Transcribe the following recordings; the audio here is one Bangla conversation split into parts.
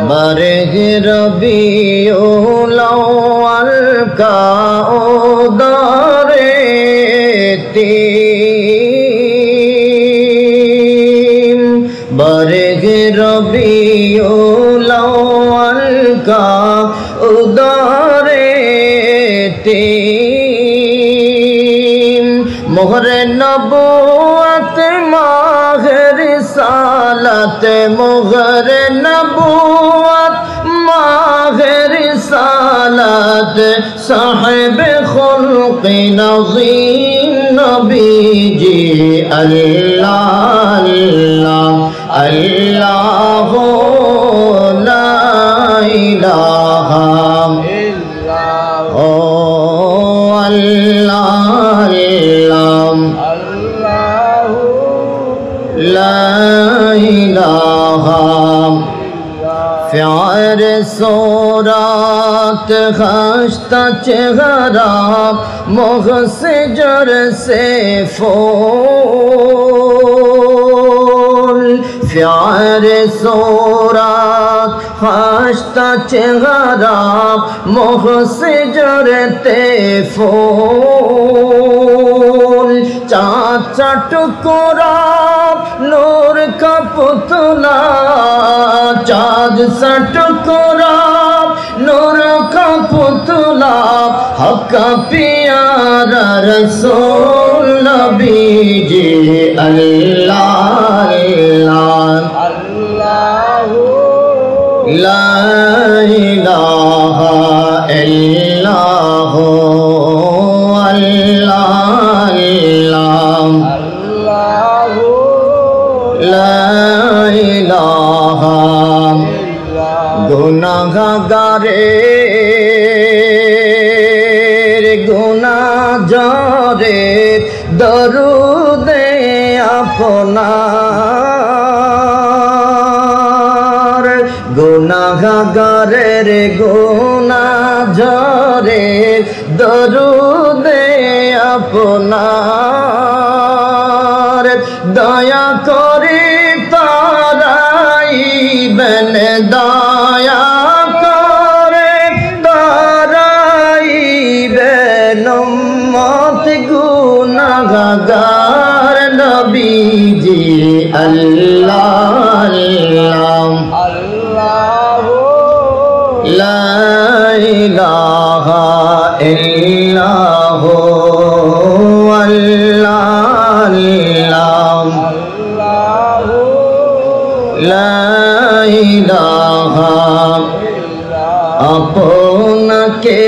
बरह रबीउल अव्वल का उदारे तीन बरह रबीउल अव्वल का उदारे तीन मोहरे नबुवत माहे रिसालत मोहरे नबुवत माहे रिसालत साहिब खुल्क़ नज़ीम नबी जी अल्लाह अल्लाह ला इलाहा प्यार सोरात खस्ता चेहरा मोह से जर से फूल प्यार सोरात खस्ता चेहरा मोह से जरते फूल चाचा टुकड़ा नूर का पुतला चाँद सा टुकड़ा नूर का पुतला हक प्यारा रसूल नबी जी अल्लाह अल्लाह ला इलाहा इल्लाह गुनाहगारे गुनाह जारे दरूदे आपनार गुनाहगारे गुनाह जारे दरूदे आपनार दया करे ताराइबेन दया करे ताराइबेन उम्मत गुनाहगार नबी जी अल्लाह अल्लाह ला इलाहा इल्लाह आपनके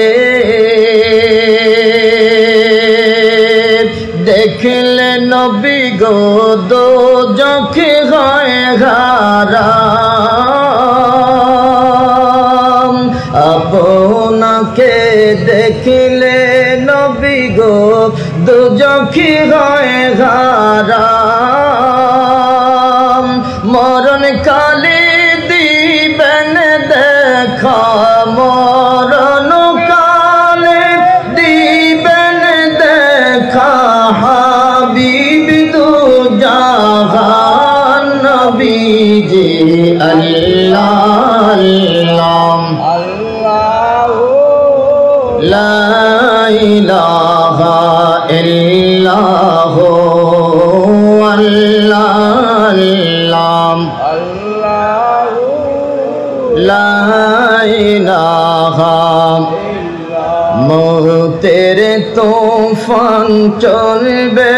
देखले नबी गो दो जोखे गाए हाराम आपनके देखले नबी गो दो जोखे गाए हाराम मरण काले दीबन देखा मरण काले दीबन देखा हबीब दो जहान नबी जी अल्लाह अल्लाह ला इलाहा इल्लाह মৌতের তুফান চলবে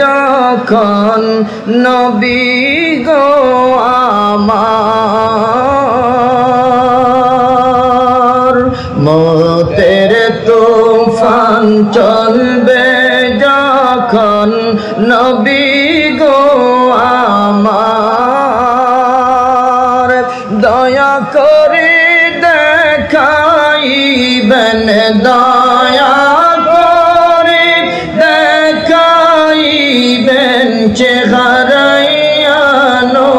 যখন নবী গো আমার মৌতের তুফান চলবে যখন নবী গো আমার দয়া করে দেখাইবেন দয়া করে দেখাইবেন চেহারাইয়ানো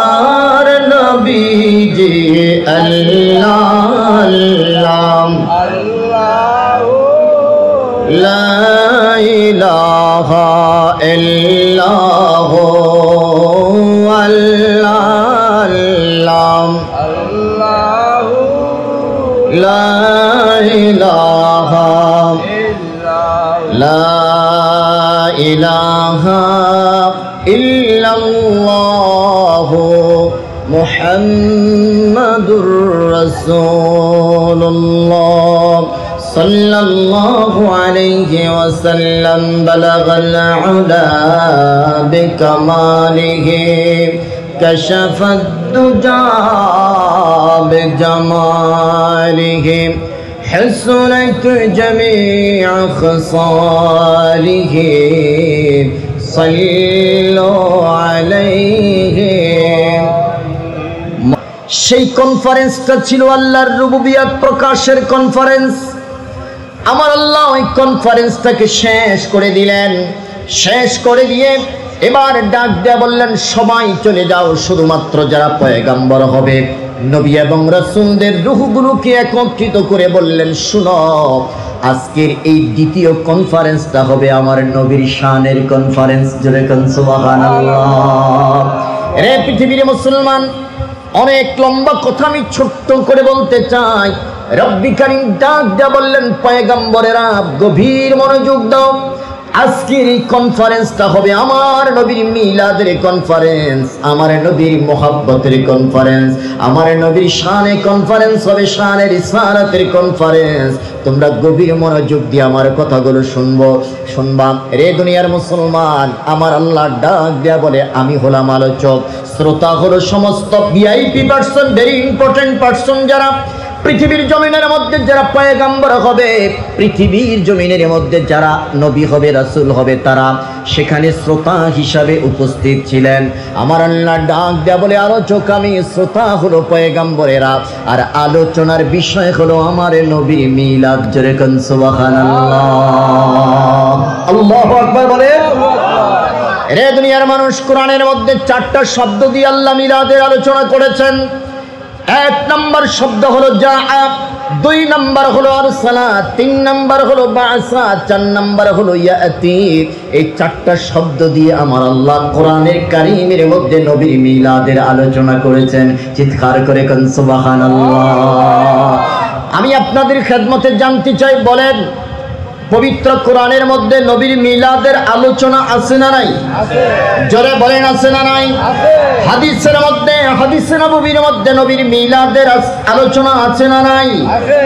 আর নবীজি আল্লাহ আল্লাহ লা ইলাহা ইল্লাল্লাহ আল্লাহ লা ইলাহা ইল্লাল্লাহু মুহাম্মাদুর রাসূলুল্লাহ সাল্লাল্লাহু আলাইহি ওয়াসাল্লাম বালাগাল উলা বিকামালিহি কাশাফাদ দুজা বিজামালিহি حسنت جميع خصاله صلوا عليه সেই কনফারেন্সটা ছিল আল্লাহর রুবুবিয়ত প্রকাশের কনফারেন্স। আমার আল্লাহ ওই কনফারেন্সটাকে শেষ করে দিলেন। শেষ করে দিয়ে এবার ডাক দিয়ে বললেন, সবাই চলে যাও, শুধুমাত্র যারা পয়গম্বর হবে, নবী এবং রাসূলদের রূহগুলোকে একত্রিত করে বললেন, শুনো, আজকের এই দ্বিতীয় কনফারেন্সটা হবে আমার নবীর শানের কনফারেন্স। জোরে কোন সুবহানাল্লাহ। রে পৃথিবীর মুসলমান, অনেক লম্বা কথা আমি ছোট্ট করে বলতে চাই। রব্বি কারীম ডাক দিয়ে বললেন, পয়গম্বরেরা গভীর মনোযোগ দাও, আজকের এই কনফারেন্সটা হবে আমার নবীর মিলাদের কনফারেন্স, আমার নবীর মোহাব্বতের কনফারেন্স, আমার নবীর শানে কনফারেন্স হবে, শানের ইসরাতের কনফারেন্স। তোমরা গভীর মনোযোগ দিয়ে আমার কথাগুলো শুনবা। রে দুনিয়ার মুসলমান, আমার আল্লাহ ডাক দেয়া বলে, আমি হলাম আলোচক, শ্রোতা হলো সমস্ত VIP person, very important person, যারা পৃথিবীর জমিনের মধ্যে যারা পয়গম্বর হবে, পৃথিবীর জমিনের মধ্যে যারা নবী হবে, রাসূল হবে, তারা সেখানে শ্রোতা হিসাবে উপস্থিত ছিলেন। আমার আল্লাহ ডাক দেয়া বলে, আলোচক আমি, শ্রোতা হলো পয়গম্বরেরা, আর আলোচনার বিষয় হলো আমার নবীর মিলাদ। জোরে কোন সুবহানাল্লাহ। আল্লাহু আকবার বলে। রে দুনিয়ার মানুষ, কোরআনের মধ্যে 4টা শব্দ দিয়ে আল্লাহ মিলাদের আলোচনা করেছেন। 1 নম্বর শব্দ হলো জাআ, 2 নম্বর হলো আরসালা, 3 নম্বর হলো বাসা, 4 নম্বর হলো ইয়াতি। এই 4টা শব্দ দিয়ে আমার আল্লাহ কোরআনের কারীমের মধ্যে নবীর মিলাদের আলোচনা করেছেন। চিৎকার করে কোন সুবহানাল্লাহ। আমি আপনাদের খেদমতে জানতে চাই, বলেন, পবিত্র কোরআনের মধ্যে নবীর মিলাদের আলোচনা আছে না নাই? আছে। জোরে বলেন, আছে না নাই? আছে। হাদিসের মধ্যে, হাদিসে নববীর মধ্যে নবীর মিলাদের আলোচনা আছে না নাই? আছে।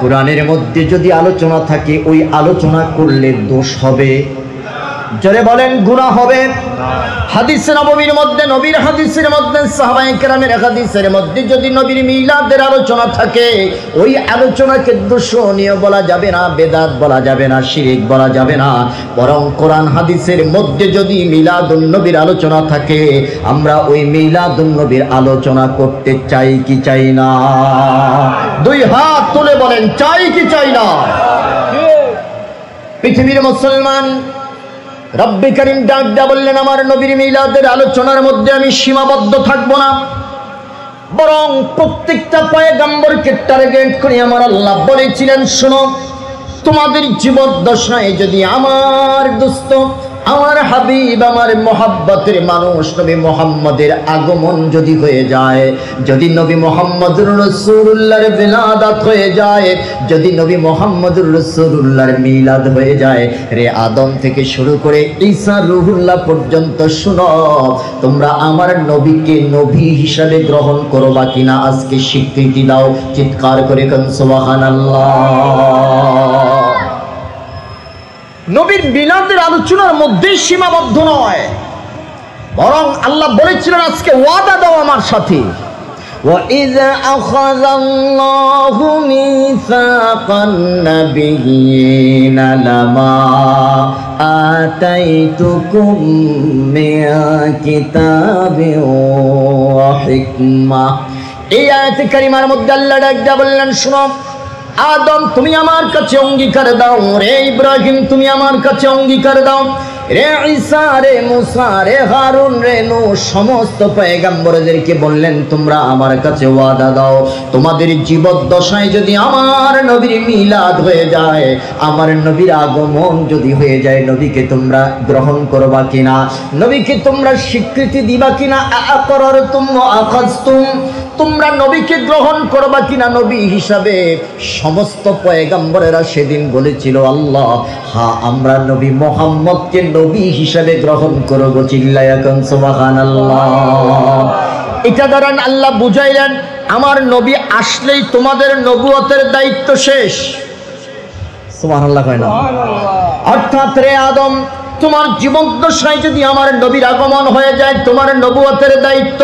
কোরআনের মধ্যে যদি আলোচনা থাকে, ওই আলোচনা করলে দোষ হবে? জোরে বলেন, গুনাহ হবে? হাদিসে নববীর মধ্যে, নবীর হাদিসের মধ্যে, সাহাবায়ে কেরামের হাদিসের মধ্যে যদি নবীর মিলাদের আলোচনা থাকে, ওই আলোচনাকে দূষণীয় বলা যাবে না, বেদাত বলা যাবে না, শিরক বলা যাবে না। বরং কোরআন হাদিসের মধ্যে যদি মিলাদুন নবীর আলোচনা থাকে, আমরা ওই মিলাদুন নবীর আলোচনা করতে চাই কি চাই না? 2 হাত তুলে বলেন, চাই কি চাই না? পৃথিবীর মুসলমান, রব্বি কারীম ডাক দিয়া বললেন, আমার নবীর মিলাদের আলোচনার মধ্যে আমি সীমাবদ্ধ থাকবো না, বরং প্রত্যেকটা পয়গম্বরকে টার্গেট করে আমার আল্লাহ বলেছিলেন, শোনো, তোমাদের জীবদ্দশায় যদি আমার দোস্ত, আমার হাবিব, আমার মোহাব্বতের মানুষ নবী মুহাম্মদের আগমন যদি হয়ে যায়, যদি নবী মুহাম্মদুর রাসূলুল্লাহর বিলাদাত হয়ে যায়, যদি নবী মুহাম্মদুর রাসূলুল্লাহর মিলাদ হয়ে যায়, রে আদম থেকে শুরু করে ঈসা রূহুল্লাহ পর্যন্ত, শুনো, তোমরা আমার নবীকে নবী হিসাবে গ্রহণ করবা কিনা আজকে স্বীকৃতি দাও। চিৎকার করে কোন সুবহানাল্লাহ। নবীর মিলাদের আলোচনার মধ্যে সীমাবদ্ধ নয়, বরং আল্লাহ বলেছিলেন, আজকে ওয়াদা দাও আমার সাথে। وَإِذْ أَخَذَ اللَّهُ مِيثَاقَ النَّبِيِّينَ لَمَا آتَيْتُكُم مِّن كِتَابٍ وَحِكْمَةٍ। এই আয়াতে কারিমার মধ্যে আল্লাহ ডাক দিয়া বললেন, শোনো, আদম তুমি আমার কাছে অঙ্গীকার দাও, রে ইব্রাহিম তুমি আমার কাছে অঙ্গীকার দাও, রে ঈসা রে মুসা রে হারুন রে নূহ সমস্ত পয়গম্বরদেরকে বললেন তোমরা আমার কাছে ওয়াদা দাও, তোমাদের জীবদ্দশায় যদি আমার নবীর মিলাদ হয়ে যায়, আমার নবীর আগমন যদি হয়ে যায়, নবীকে তোমরা গ্রহণ করবা কিনা, নবীকে তোমরা স্বীকৃতি দিবা কিনা, আকরারতুম ওয়া আখাযতুম, তোমরা নবীকে গ্রহণ করবা কিনা নবী হিসাবে। সমস্ত পয়গম্বরেরা সেদিন বলেছিল আল্লাহ হ্যাঁ আমরা নবী মুহাম্মদকে নবী হিসাবে গ্রহণ করব। চিল্লায়া কোন সুবহানাল্লাহ। এটা দ্বারা আল্লাহ বুঝাইলেন আমার নবী আসলেই তোমাদের নবুয়তের দায়িত্ব শেষ। সুবহানাল্লাহ কয় না? অর্থাৎ রে আদম তোমার জীবদ্দশায় যদি আমার নবীর আগমন হয়ে যায় তোমার নবুয়তের দায়িত্ব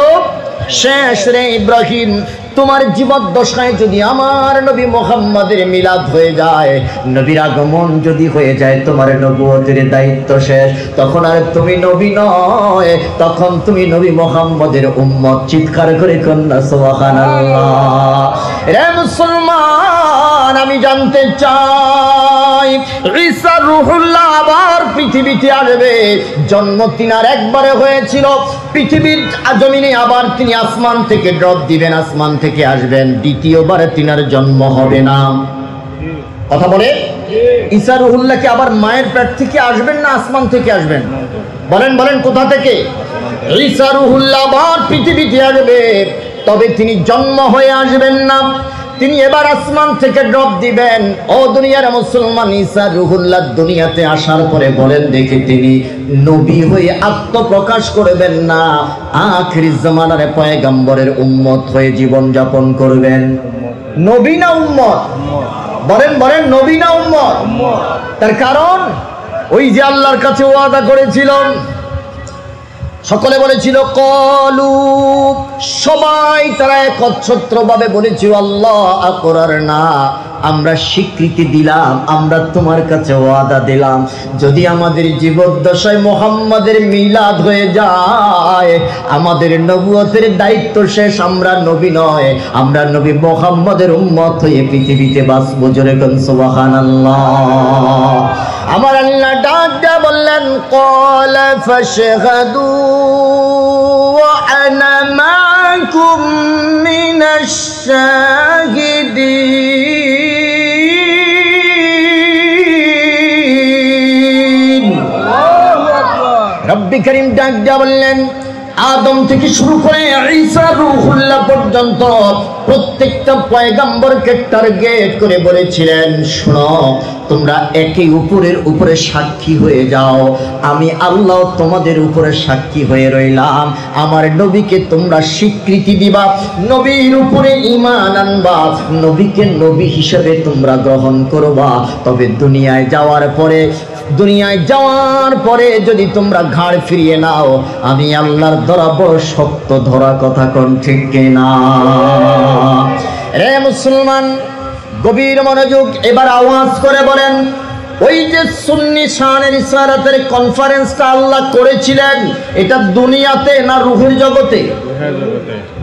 শেষ। রে ইব্রাহিম তোমার জীবদ্দশায় যদি আমার নবী মুহাম্মদের মিলাদ হয়ে যায়, নবীর আগমন যদি হয়ে যায়, তোমার নবুয়তের দায়িত্ব শেষ। তখন আর তুমি নবী নয়, তখন তুমি নবী মুহাম্মদের উম্মত। চিৎকার করে কন্যা সুবহানাল্লাহ। রে মুসলমান আমি জানতে চাই ঈসা রূহুল্লাহ আবার পৃথিবীতে আসবে। জন্ম তিনার একবারে হয়েছিল, পৃথিবীর জমিনে আবার তিনি আসমান থেকে ড্রপ দিবেন, আসমান থেকে আসবেন, দ্বিতীয়বার তিনার জন্ম হবে না। কথা বলে ঈসা রূহুল্লাহকে আবার মায়ের পেট থেকে আসবেন না আসমান থেকে আসবেন? বলেন বলেন কোথা থেকে? ঈসা রূহুল্লাহ আবার পৃথিবীতে আসবে, তবে তিনি জন্ম হয়ে আসবেন না, তিনি এবার আসমান থেকে ড্রপ দিবেন। ও দুনিয়ার মুসলমান, ঈসা রূহুল্লাহ দুনিয়াতে আসার পরে বলেন দেখি তিনি নবী হয়ে আত্মপ্রকাশ করবেন না, আখির জামানার পয়গম্বরের উম্মত হয়ে জীবন যাপন করবেন। নবী না উম্মত? বলেন বলেন নবী না উম্মত? তার কারণ ওই যে আল্লাহর কাছে ওয়াদা করেছিলেন, সকলে বলেছিল কলু, সবাই তারা একচ্ছত্র ভাবে বলেছিল আল্লাহ আকরার না, আমরা স্বীকৃতি দিলাম, আমরা তোমার কাছে ওয়াদা দিলাম যদি আমাদের জীবদ্দশায় মুহাম্মাদের মিলাদ হয়ে যায়, আমাদের নবুয়তের দায়িত্ব শেষ, আমরা নবী নয়, আমরা নবী মুহাম্মাদের উম্মত হয়ে পৃথিবীতে বাঁচবো। জোরে কোন সুবহানাল্লাহ। আমার আল্লাহ ডাক দিয়া বললেন ক্বালা ফাশহাদু ওয়া আনা মাআকুম মিনাশ শাহিদিন। রব্বি করিম ডাক দিয়া বললেন আদম থেকে শুরু করে ঈসা রূহুল্লাহ পর্যন্ত প্রত্যেকটা পয়গম্বরকে টার্গেট করে বলেছিলেন শোনো তোমরা একে উপরের উপরে সাক্ষী হয়ে যাও, আমি আল্লাহ তোমাদের উপরে সাক্ষী হয়ে রইলাম, আমার নবীকে তোমরা স্বীকৃতি দিবা, নবীর উপরে ঈমান আনবা, নবীকে নবী হিসেবে তোমরা গ্রহণ করবা, তবে দুনিয়ায় যাওয়ার পরে যদি তোমরা ঘাড় ফিরিয়ে নাও, আমি আল্লাহর ধরা বড় শক্ত ধরা, কথা কোন ঠিক কিনা? রে মুসলমান গভীর মনোযোগ, এবার আওয়াজ করে বলেন ওই যে সুন্নি শানের ইসরাতের কনফারেন্সটা আল্লাহ করেছিলেন, এটা দুনিয়াতে না রূহের জগতে?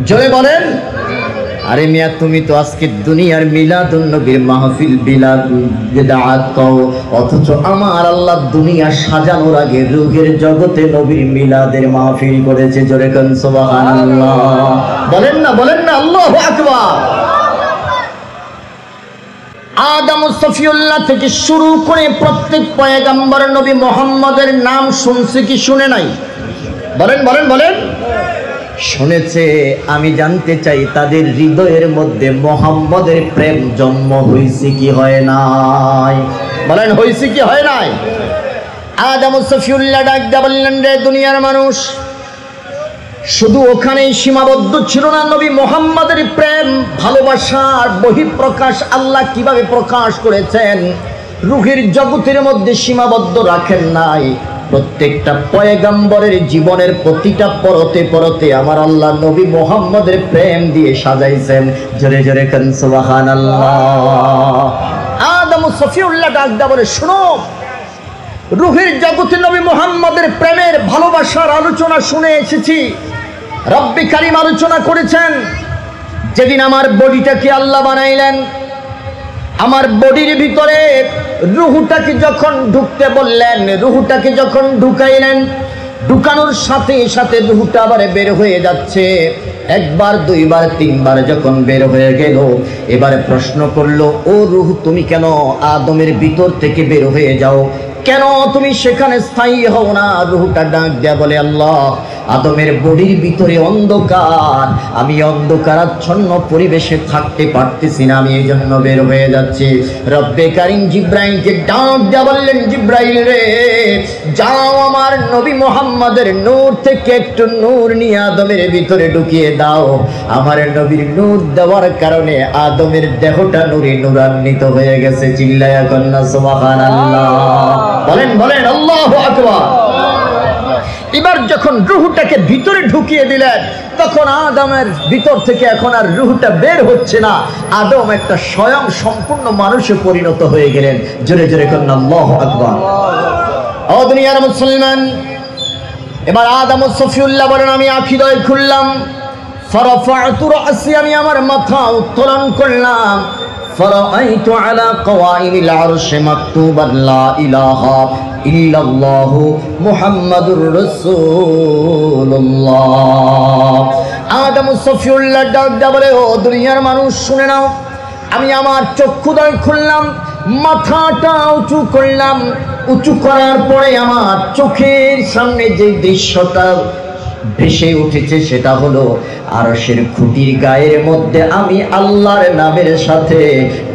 জোরে বলেন। আরে মিয়া তুমি তো আজকে দুনিয়ার মিলাদুন নবীর মাহফিল বিদআত কও, অথচ আমার আল্লাহ দুনিয়া সাজানোর আগে রূহের জগতে নবীর মিলাদের মাহফিল করেছে। জোরে কোন সুবহানাল্লাহ। বলেন না আল্লাহু আকবার। আদম সফিউল্লাহ থেকে শুরু করে প্রত্যেক পয়গম্বর নবী মুহাম্মদের নাম শুনছে কি শুনে নাই? বলেন শুনেছে। আমি জানতে চাই তাদের হৃদয়ের মধ্যে মুহাম্মদের প্রেম জন্ম হয়েছে কি হয় নাই? বলেন হয়েছে কি হয় নাই? আদম সফিউল্লাহ ডাক দিয়া বললেন রে দুনিয়ার মানুষ, শুধু ওখানেই সীমাবদ্ধ ছিল না, নবী মুহাম্মদের প্রেম ভালোবাসার বহিঃপ্রকাশ আল্লাহ কিভাবে প্রকাশ করেছেন রূহের জগতের মধ্যে সীমাবদ্ধ রাখেন নাই। প্রত্যেকটা পয়গম্বরের জীবনের প্রতিটা পরতে পরতে আমার আল্লাহ নবী মুহাম্মদের প্রেম দিয়ে সাজাইছেন। জোরে জোরে কোন সুবহানাল্লাহ। আদম সফিউল্লাহ ডাক দিয়া বলে শোনো, রূহের জগতে নবী মুহাম্মদের প্রেমের ভালোবাসার আলোচনা শুনে এসেছি। রব্বি কারীম আলোচনা করেছেন যেদিন আমার বডিটাকে আল্লাহ বানাইলেন, আমার বডির ভিতরে রুহটাকে যখন ঢুকতে বললেন, রুহটাকে যখন ঢুকাইলেন, ঢুকানোর সাথে সাথে রুহটা আবার বের হয়ে যাচ্ছে। একবার, দুইবার, তিনবার যখন বের হয়ে গেল, এবারে প্রশ্ন করলো, ও রুহ তুমি কেন আদমের ভিতর থেকে বের হয়ে যাও, কেন তুমি সেখানে স্থায়ী হও না? রুহটা ডাক দেয়া বলে, আল্লাহ আদমের বডির ভিতরে অন্ধকার, আমি অন্ধকারাচ্ছন্ন পরিবেশে থাকতে পারতেছি না, আমি এই জন্য বের হয়ে যাচ্ছি। রব্বে কারীম জিব্রাইলকে ডাক দেয়া বললেন, জিব্রাইল রে যাও, আমার নবী মুহাম্মাদের নূর থেকে একটু নূর নিয়ে আদমের ভিতরে ঢুকিয়ে দাও। আমার নবীর নূর দেওয়ার কারণে আদমের দেহটা নূরে নূরান্বিত হয়ে গেছে। চিল্লায়া কন্যা সুবহানাল্লাহ, বলেন বলেন আল্লাহু আকবার। এবার যখন রূহটাকে ভিতরে ঢুকিয়ে দিলেন, তখন আদমের ভিতর থেকে এখন আর রূহটা বের হচ্ছে না। আদম একটা স্বয়ং সম্পূর্ণ মানুষে পরিণত হয়ে গেলেন। জোরে জোরে কন্যা আল্লাহু আকবার। ও দুনিয়ার মুসলমান, এবার আদম সফিউল্লাহ বলেন, আমি আখিদয় খুললাম, ফারাফাতু রাসি, আমি আমার মাথা উত্তোলন করলাম, ফারাআইতু আলা কওয়াইমিল আরশি মাকতুবান লা ইলাহা ইল্লাল্লাহু মুহাম্মাদুর রাসূলুল্লাহ। আদম সফিউল্লাহ ডাক দেয়া বলে, ও দুনিয়ার মানুষ শুনে নাও, আমি আমার চক্ষুদয় খুললাম, মাথাটা উঁচু করলাম, উঁচু করার পরে আমার চোখের সামনে যে দৃশ্যটা ভেসে উঠেছে সেটা হলো আরশের খুঁটির গায়ের মধ্যে আমি আল্লাহর নামের সাথে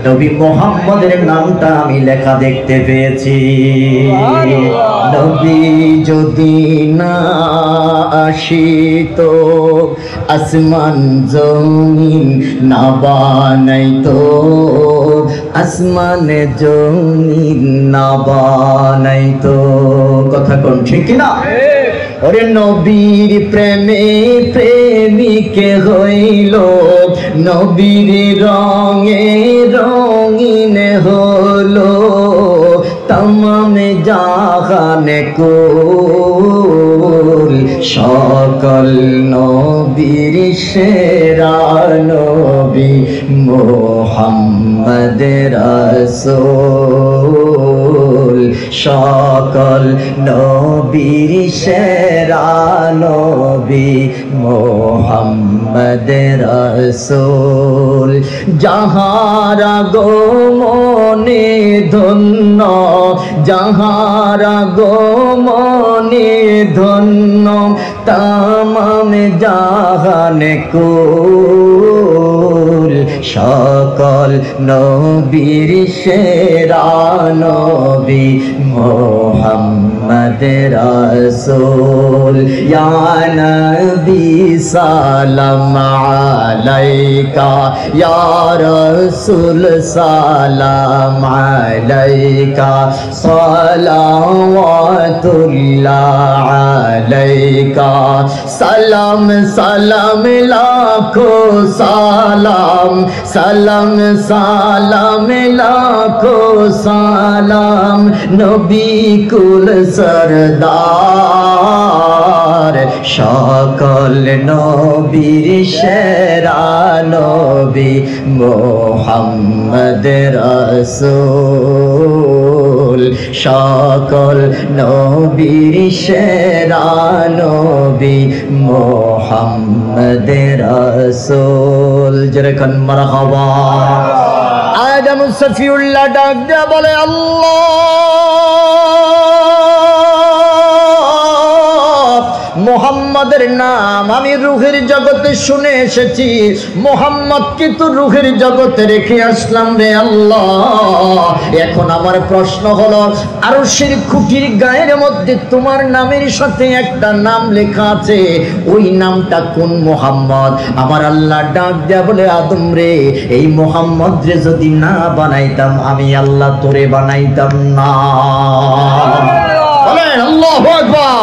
নবী মুহাম্মদের নামটা আমি লেখা দেখতে পেয়েছি। নবী যদি না আসিতো, আসমান জমিন না বানাইতো, আসমান জমিন না বানাইতো। কথা কোন ঠিক না? ওরে নবীর প্রেমে প্রেমিকে হইল, নবীর রঙে রঙিন হলো, তমামে জাহানে কুল, সকল নবীর সেরা নবী মুহাম্মদ রাসূল, সকল নবীর সেরা নবী মুহাম্মদ রাসূল। যাহারা গোমনে ধন্য, যাহারা গোমনে ধন্য, তামাম জাহান কুল, সকল নবীর সেরা নবী মুহাম্মদ রাসূল। ইয়া নবী সালাম আলাইকা, ইয়া রাসূল সালাম আলাইকা, সালাওয়াতুল্লাহ আলাইকা, সালাম সালাম লাখো সালাম, সালাম সালাম লাখো সালাম, নবী কুল সরদার, সকল নবীর সেরা নবী মুহাম্মদ রাসূল, সকল নবীর সেরা নবী মুহাম্মদ রাসূল। যেরকম মারহাবা। আদম সফিউল্লাহ ডাক দেয়া বলে, আল্লাহ মুহাম্মাদের নাম আমি রূহের জগতে শুনে এসেছি, মুহাম্মদকে তো রূহের জগতে রেখে আসলাম রে আল্লাহ। এখন আমার প্রশ্ন হলো, আরশের খুঁটির গায়ের মধ্যে তোমার নামের সাথে একটা নাম লেখা আছে, ওই নামটা কোন মুহাম্মদ? আমার আল্লাহ ডাক দেয়া বলে, আদম রে, এই মুহাম্মদ রে যদি না বানাইতাম আমি আল্লাহ তোরে বানাইতাম না। বলেন আল্লাহু আকবার।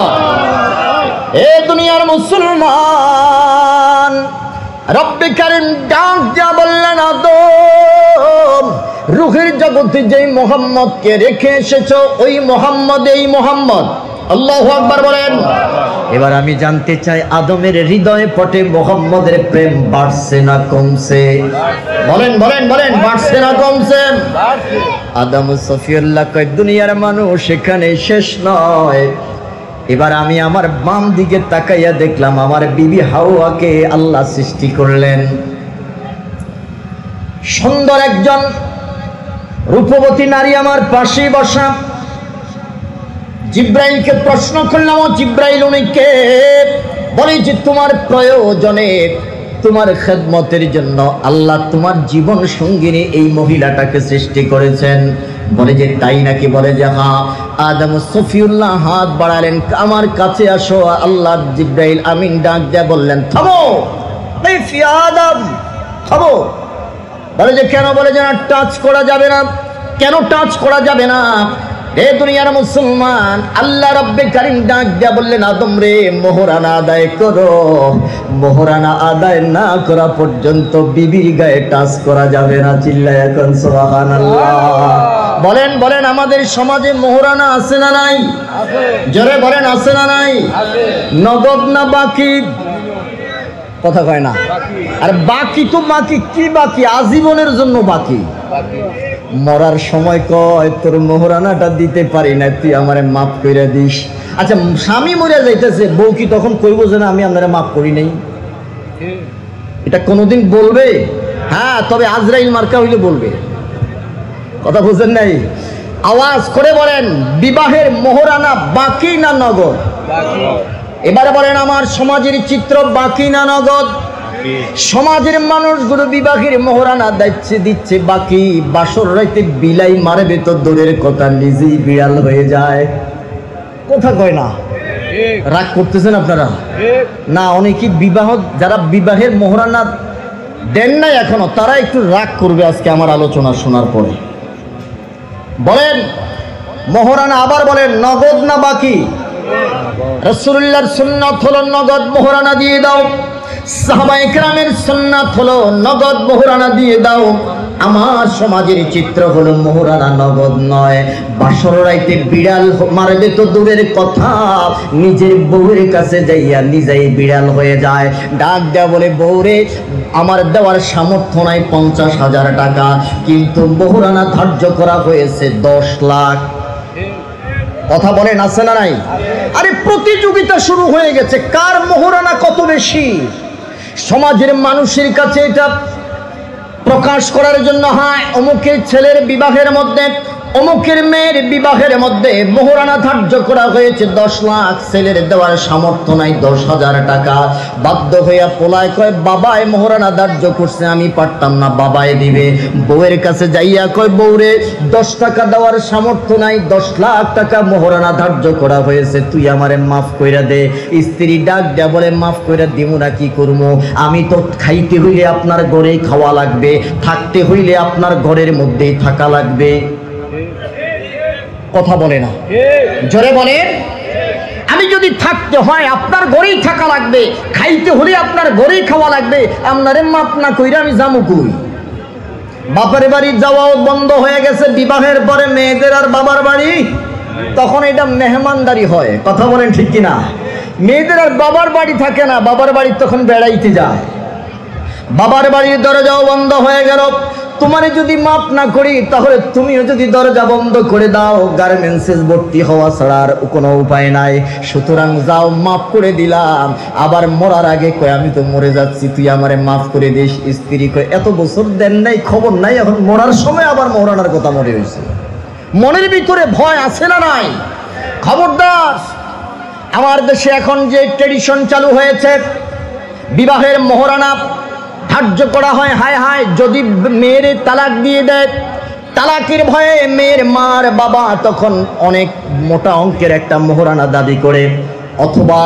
এ দুনিয়ার মুসলমান, রব্বে কারীম ডাক দিয়া বললেন, আদম রূহের জগতে যেই মুহাম্মদকে রেখে এসেছো ওই মুহাম্মদ, এই মুহাম্মদ। আল্লাহু আকবার বলেন। এবার আমি জানতে চাই, আদমের হৃদয়ে পটে মোহাম্মদের প্রেম বাড়ছে না কমছে? বলেন বলেন বলেন, বাড়ছে না কমছে? আদম সফিউল্লাহ কয়, দুনিয়ার মানুষ এখানে শেষ নয়। এবার আমি আমার বাম দিকে তাকাইয়া দেখলাম আমার বিবি হাওয়াকে আল্লাহ সৃষ্টি করলেন। সুন্দর একজন রূপবতী নারী আমার পাশে বসা। জিব্রাইলকে প্রশ্ন করলাম, ও জিব্রাইল, উনি কে? বলে যে তোমার প্রয়োজনে, তোমার খেদমতের জন্য আল্লাহ তোমার জীবন সঙ্গিনী এই মহিলাটাকে সৃষ্টি করেছেন। বলে যে তাই নাকি? বলে যে হ্যাঁ। আদম সফিউল্লাহ হাত বাড়ালেন, আমার কাছে আসো। আল্লাহ জিব্রাইল আমিন ডাক দিয়ে বললেন, থামো আদম, থামো। বলে যে কেন? বলে যে না, টাচ করা যাবে না। কেন টাচ করা যাবে না? রে দুনিয়ার মুসলমান, আল্লাহ রব্বে কারীম ডাক দিয়া বললেন, আদম রে, মোহরানা আদায় করো। মোহরানা আদায় না করা পর্যন্ত বিবির গায়ে টাচ করা যাবে না। চিল্লায় এখন সুবহানাল্লাহ। বলেন বলেন, আমাদের সমাজে মোহরানা আছে না নাই? জোরে বলেন, আছে না নাই? নগদ না বাকি? কথা কয় না। আর বাকি তো বাকি, কি বাকি? আজীবনের জন্য বাকি। মরার সময় কয়, তোর মোহরানাটা দিতে পারি না, তুই আমারে মাফ করে দিস। আচ্ছা, স্বামী মরে যাইতেছে, বউ কি তখন কইব যে না আমি আপনারে মাফ করি নাই? এটা কোনোদিন বলবে? হ্যাঁ, তবে আজরাইল মার্কা হইলে বলবে। কথা বুঝেন নাই? আওয়াজ করে বলেন, বিবাহের মোহরানা বাকি না নগদ? এবারে বলেন, আমার সমাজের চিত্র বাকি না নগদ? সমাজের মানুষগুলো বিবাহের মোহরানা দিচ্ছে বাকি। বাসর রাইতে বিলাই মারবে তো দূরের কথা, নিজেই বিড়াল হয়ে যায়। কথা কয় না? রাগ করতেছেন আপনারা? না, অনেকে বিবাহ, যারা বিবাহের মোহরানা দেন নাই এখনো, তারা একটু রাগ করবে আজকে আমার আলোচনা শোনার পরে। বলেন মোহরানা, আবার বলেন নগদ না বাকি? রাসূলুল্লাহর সুন্নাত হলো নগদ মোহরানা দিয়ে দাও। সাহাবায়ে কেরামের সুন্নাত হলো নগদ মোহরানা দিয়ে দাও। আমার সমাজের চিত্র হলো মোহরানা নগদ নয়। বাসর রাইতে বিড়াল মারবে তো দূরের কথা, নিজের বউয়ের কাছে যাইয়া নিজেই বিড়াল হয়ে যায়। ডাক দেয়া বলে, বউরে, আমার দেওয়ার সামর্থ্য নাই 50,000 টাকা, কিন্তু মোহরানা ধার্য করা হয়েছে 10 লাখ। কথা বলেন, আছে না নাই? আরে প্রতিযোগিতা শুরু হয়ে গেছে, কার মোহরানা কত বেশি। সমাজের মানুষের কাছে এটা প্রকাশ করার জন্য, হ্যাঁ, অমুকের ছেলের বিবাহের মধ্যে, অমুকের মেয়ের বিবাহের মধ্যে মোহরানা ধার্য করা হয়েছে 10 লাখ, ছেলের দেওয়ার সামর্থ্য নাই 10,000 টাকা। বাধ্য হইয়া পোলায় কয়, বাবাই মোহরানা ধার্য করছে, আমি পারতাম না, বাবাই দিবে। বউয়ের কাছে যাইয়া কয়, বউরে, 10 টাকা দেওয়ার সামর্থ্য নাই, 10 লাখ টাকা মোহরানা ধার্য করা হয়েছে, তুই আমারে মাফ কইরা দে। স্ত্রী ডাক দেয়া বলে, মাফ কইরা দিমু না, কি করবো? আমি তো খাইতে হইলে আপনার ঘরেই খাওয়া লাগবে, থাকতে হইলে আপনার ঘরের মধ্যেই থাকা লাগবে। কথা বলে না? জোরে বলেন। আমি যদি থাকতে হয় আপনার ঘরেই থাকা লাগবে, খাইতে হলে আপনার ঘরেই খাওয়া লাগবে, আপনারে মাপ না কইরা আমি যাবো কই? বাপের বাড়ি যাওয়াও বন্ধ হয়ে গেছে বিবাহের পরে, মেয়েদের আর বাবার বাড়ি, তখন এটা মেহমানদারি হয়। কথা বলেন ঠিক কিনা? মেয়েদের আর বাবার বাড়ি থাকে না, বাবার বাড়ি তখন বেড়াইতে যায়। বাবার বাড়ির দরজাও বন্ধ হয়ে গেল। তোমারে যদি মাপ না করি, তাহলে তুমিও যদি দরজা বন্ধ করে দাও, গার্মেন্টসে ভর্তি হওয়া ছাড়া আর কোনো উপায় নাই। সুতরাং যাও, মাফ করে দিলাম। আবার মরার আগে কয়, আমি তো মরে যাচ্ছি, তুই আমারে মাফ করে দিস। স্ত্রী কয়, এত বছর দেন নাই, খবর নাই, এখন মরার সময় আবার মোহরানার কথা মনে হয়েছে। মনের ভিতরে ভয় আছে না নাই? খবরদার। আমার দেশে এখন যে ট্রেডিশন চালু হয়েছে, বিবাহের মোহরানা ধার্য করা হয়, হায় হায়, যদি মেয়ের তালাক দিয়ে দেয়, তালাকের ভয়ে মেয়ের মার বাবা তখন অনেক মোটা অঙ্কের একটা মোহরানা দাবি করে, অথবা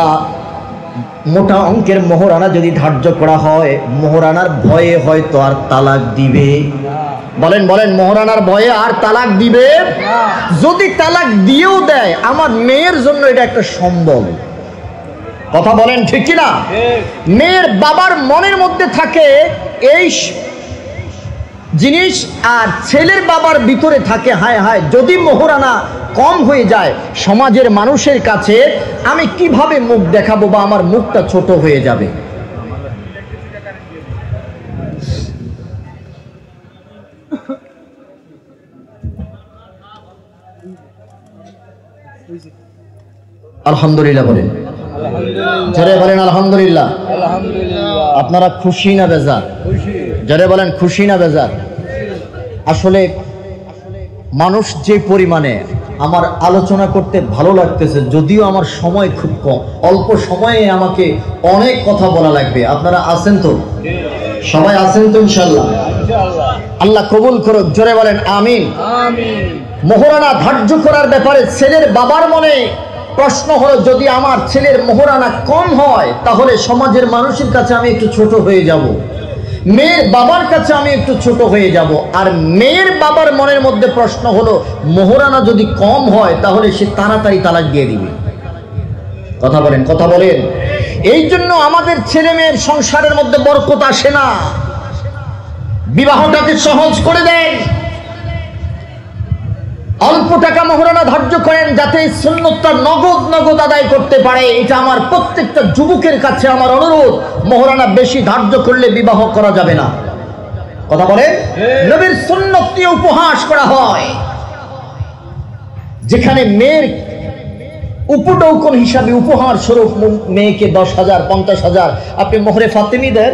মোটা অঙ্কের মোহরানা যদি ধার্য করা হয়, মোহরানার ভয়ে হয়তো আর তালাক দিবে। বলেন বলেন, মোহরানার ভয়ে আর তালাক দিবে? যদি তালাক দিয়েও দেয়, আমার মেয়ের জন্য এটা একটা সম্বল। কথা বলেন ঠিক কিনা? মেয়ের বাবার মনের মধ্যে থাকে এই জিনিস, আর ছেলের বাবার ভিতরে থাকে, হায় হায়, যদি মোহরানা কম হয়ে যায়, সমাজের মানুষের কাছে আমি কিভাবে মুখ দেখাবো বা আমার মুখটা ছোট হয়ে যাবে। আলহামদুলিল্লাহ বলেন, জোরে বলেন আলহামদুলিল্লাহ। আপনারা খুশি না বেজার? জোরে বলেন খুশি না বেজার? আসলে মানুষ যে পরিমাণে, আমার আলোচনা করতে ভালো লাগতেছে, যদিও আমার সময় খুব কম, অল্প সময়ে আমাকে অনেক কথা বলা লাগবে। আপনারা আছেন তো? সবাই আছেন তো ইনশাআল্লাহ? আল্লাহ কবুল করুক, জোরে বলেন আমিন। মোহরানা ধার্য করার ব্যাপারে ছেলের বাবার মনে প্রশ্ন হলো, যদি আমার ছেলের মোহরানা কম হয় তাহলে সমাজের মানুষের কাছে আমি একটু ছোট হয়ে যাব, মেয়ের বাবার কাছে আমি একটু ছোট হয়ে যাব। আর মেয়ের বাবার মনের মধ্যে প্রশ্ন হলো, মোহরানা যদি কম হয় তাহলে সে তাড়াতাড়ি তালাক দিয়ে দিবে। কথা বলেন, কথা বলেন। এই জন্য আমাদের ছেলে মেয়ের সংসারের মধ্যে বরকত আসে না। বিবাহটাকে সহজ করে দেন, অল্প টাকা মোহরানা ধার্য করেন যাতে এই সুন্নতটা নগদ নগদ আদায় করতে পারে। এটা আমার প্রত্যেকটা যুবকের কাছে আমার অনুরোধ। মোহরানা বেশি ধার্য করলে বিবাহ করা যাবে না। কথা বলেন, নবীর সুন্নত দিয়ে উপহাস করা হয়, যেখানে মেয়ের উপটৌকন হিসাবে উপহার স্বরূপ মেয়েকে 10,000 50,000 আপনি মোহরে ফাতেমি দেন।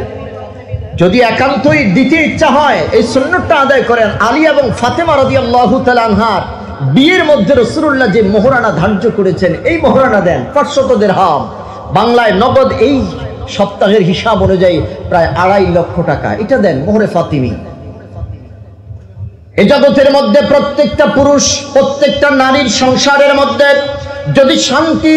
যদি একান্তই দিতে ইচ্ছা হয় এই সুন্নতটা আদায় করেন। আলী এবং ফাতেমা রাদিয়াল্লাহু তাআলা আনহার বিয়ের মধ্যে রাসূলুল্লাহ যে মোহরানা ধার্য করেছেন, এই মোহরানা দেন 500 দিরহাম, বাংলায় নগদ এই সপ্তাহের হিসাব অনুযায়ী প্রায় 2.5 লক্ষ টাকা। এটা দেন মোহরে ফাতিমি। এই জগতের মধ্যে প্রত্যেকটা পুরুষ, প্রত্যেকটা নারীর সংসারের মধ্যে যদি শান্তি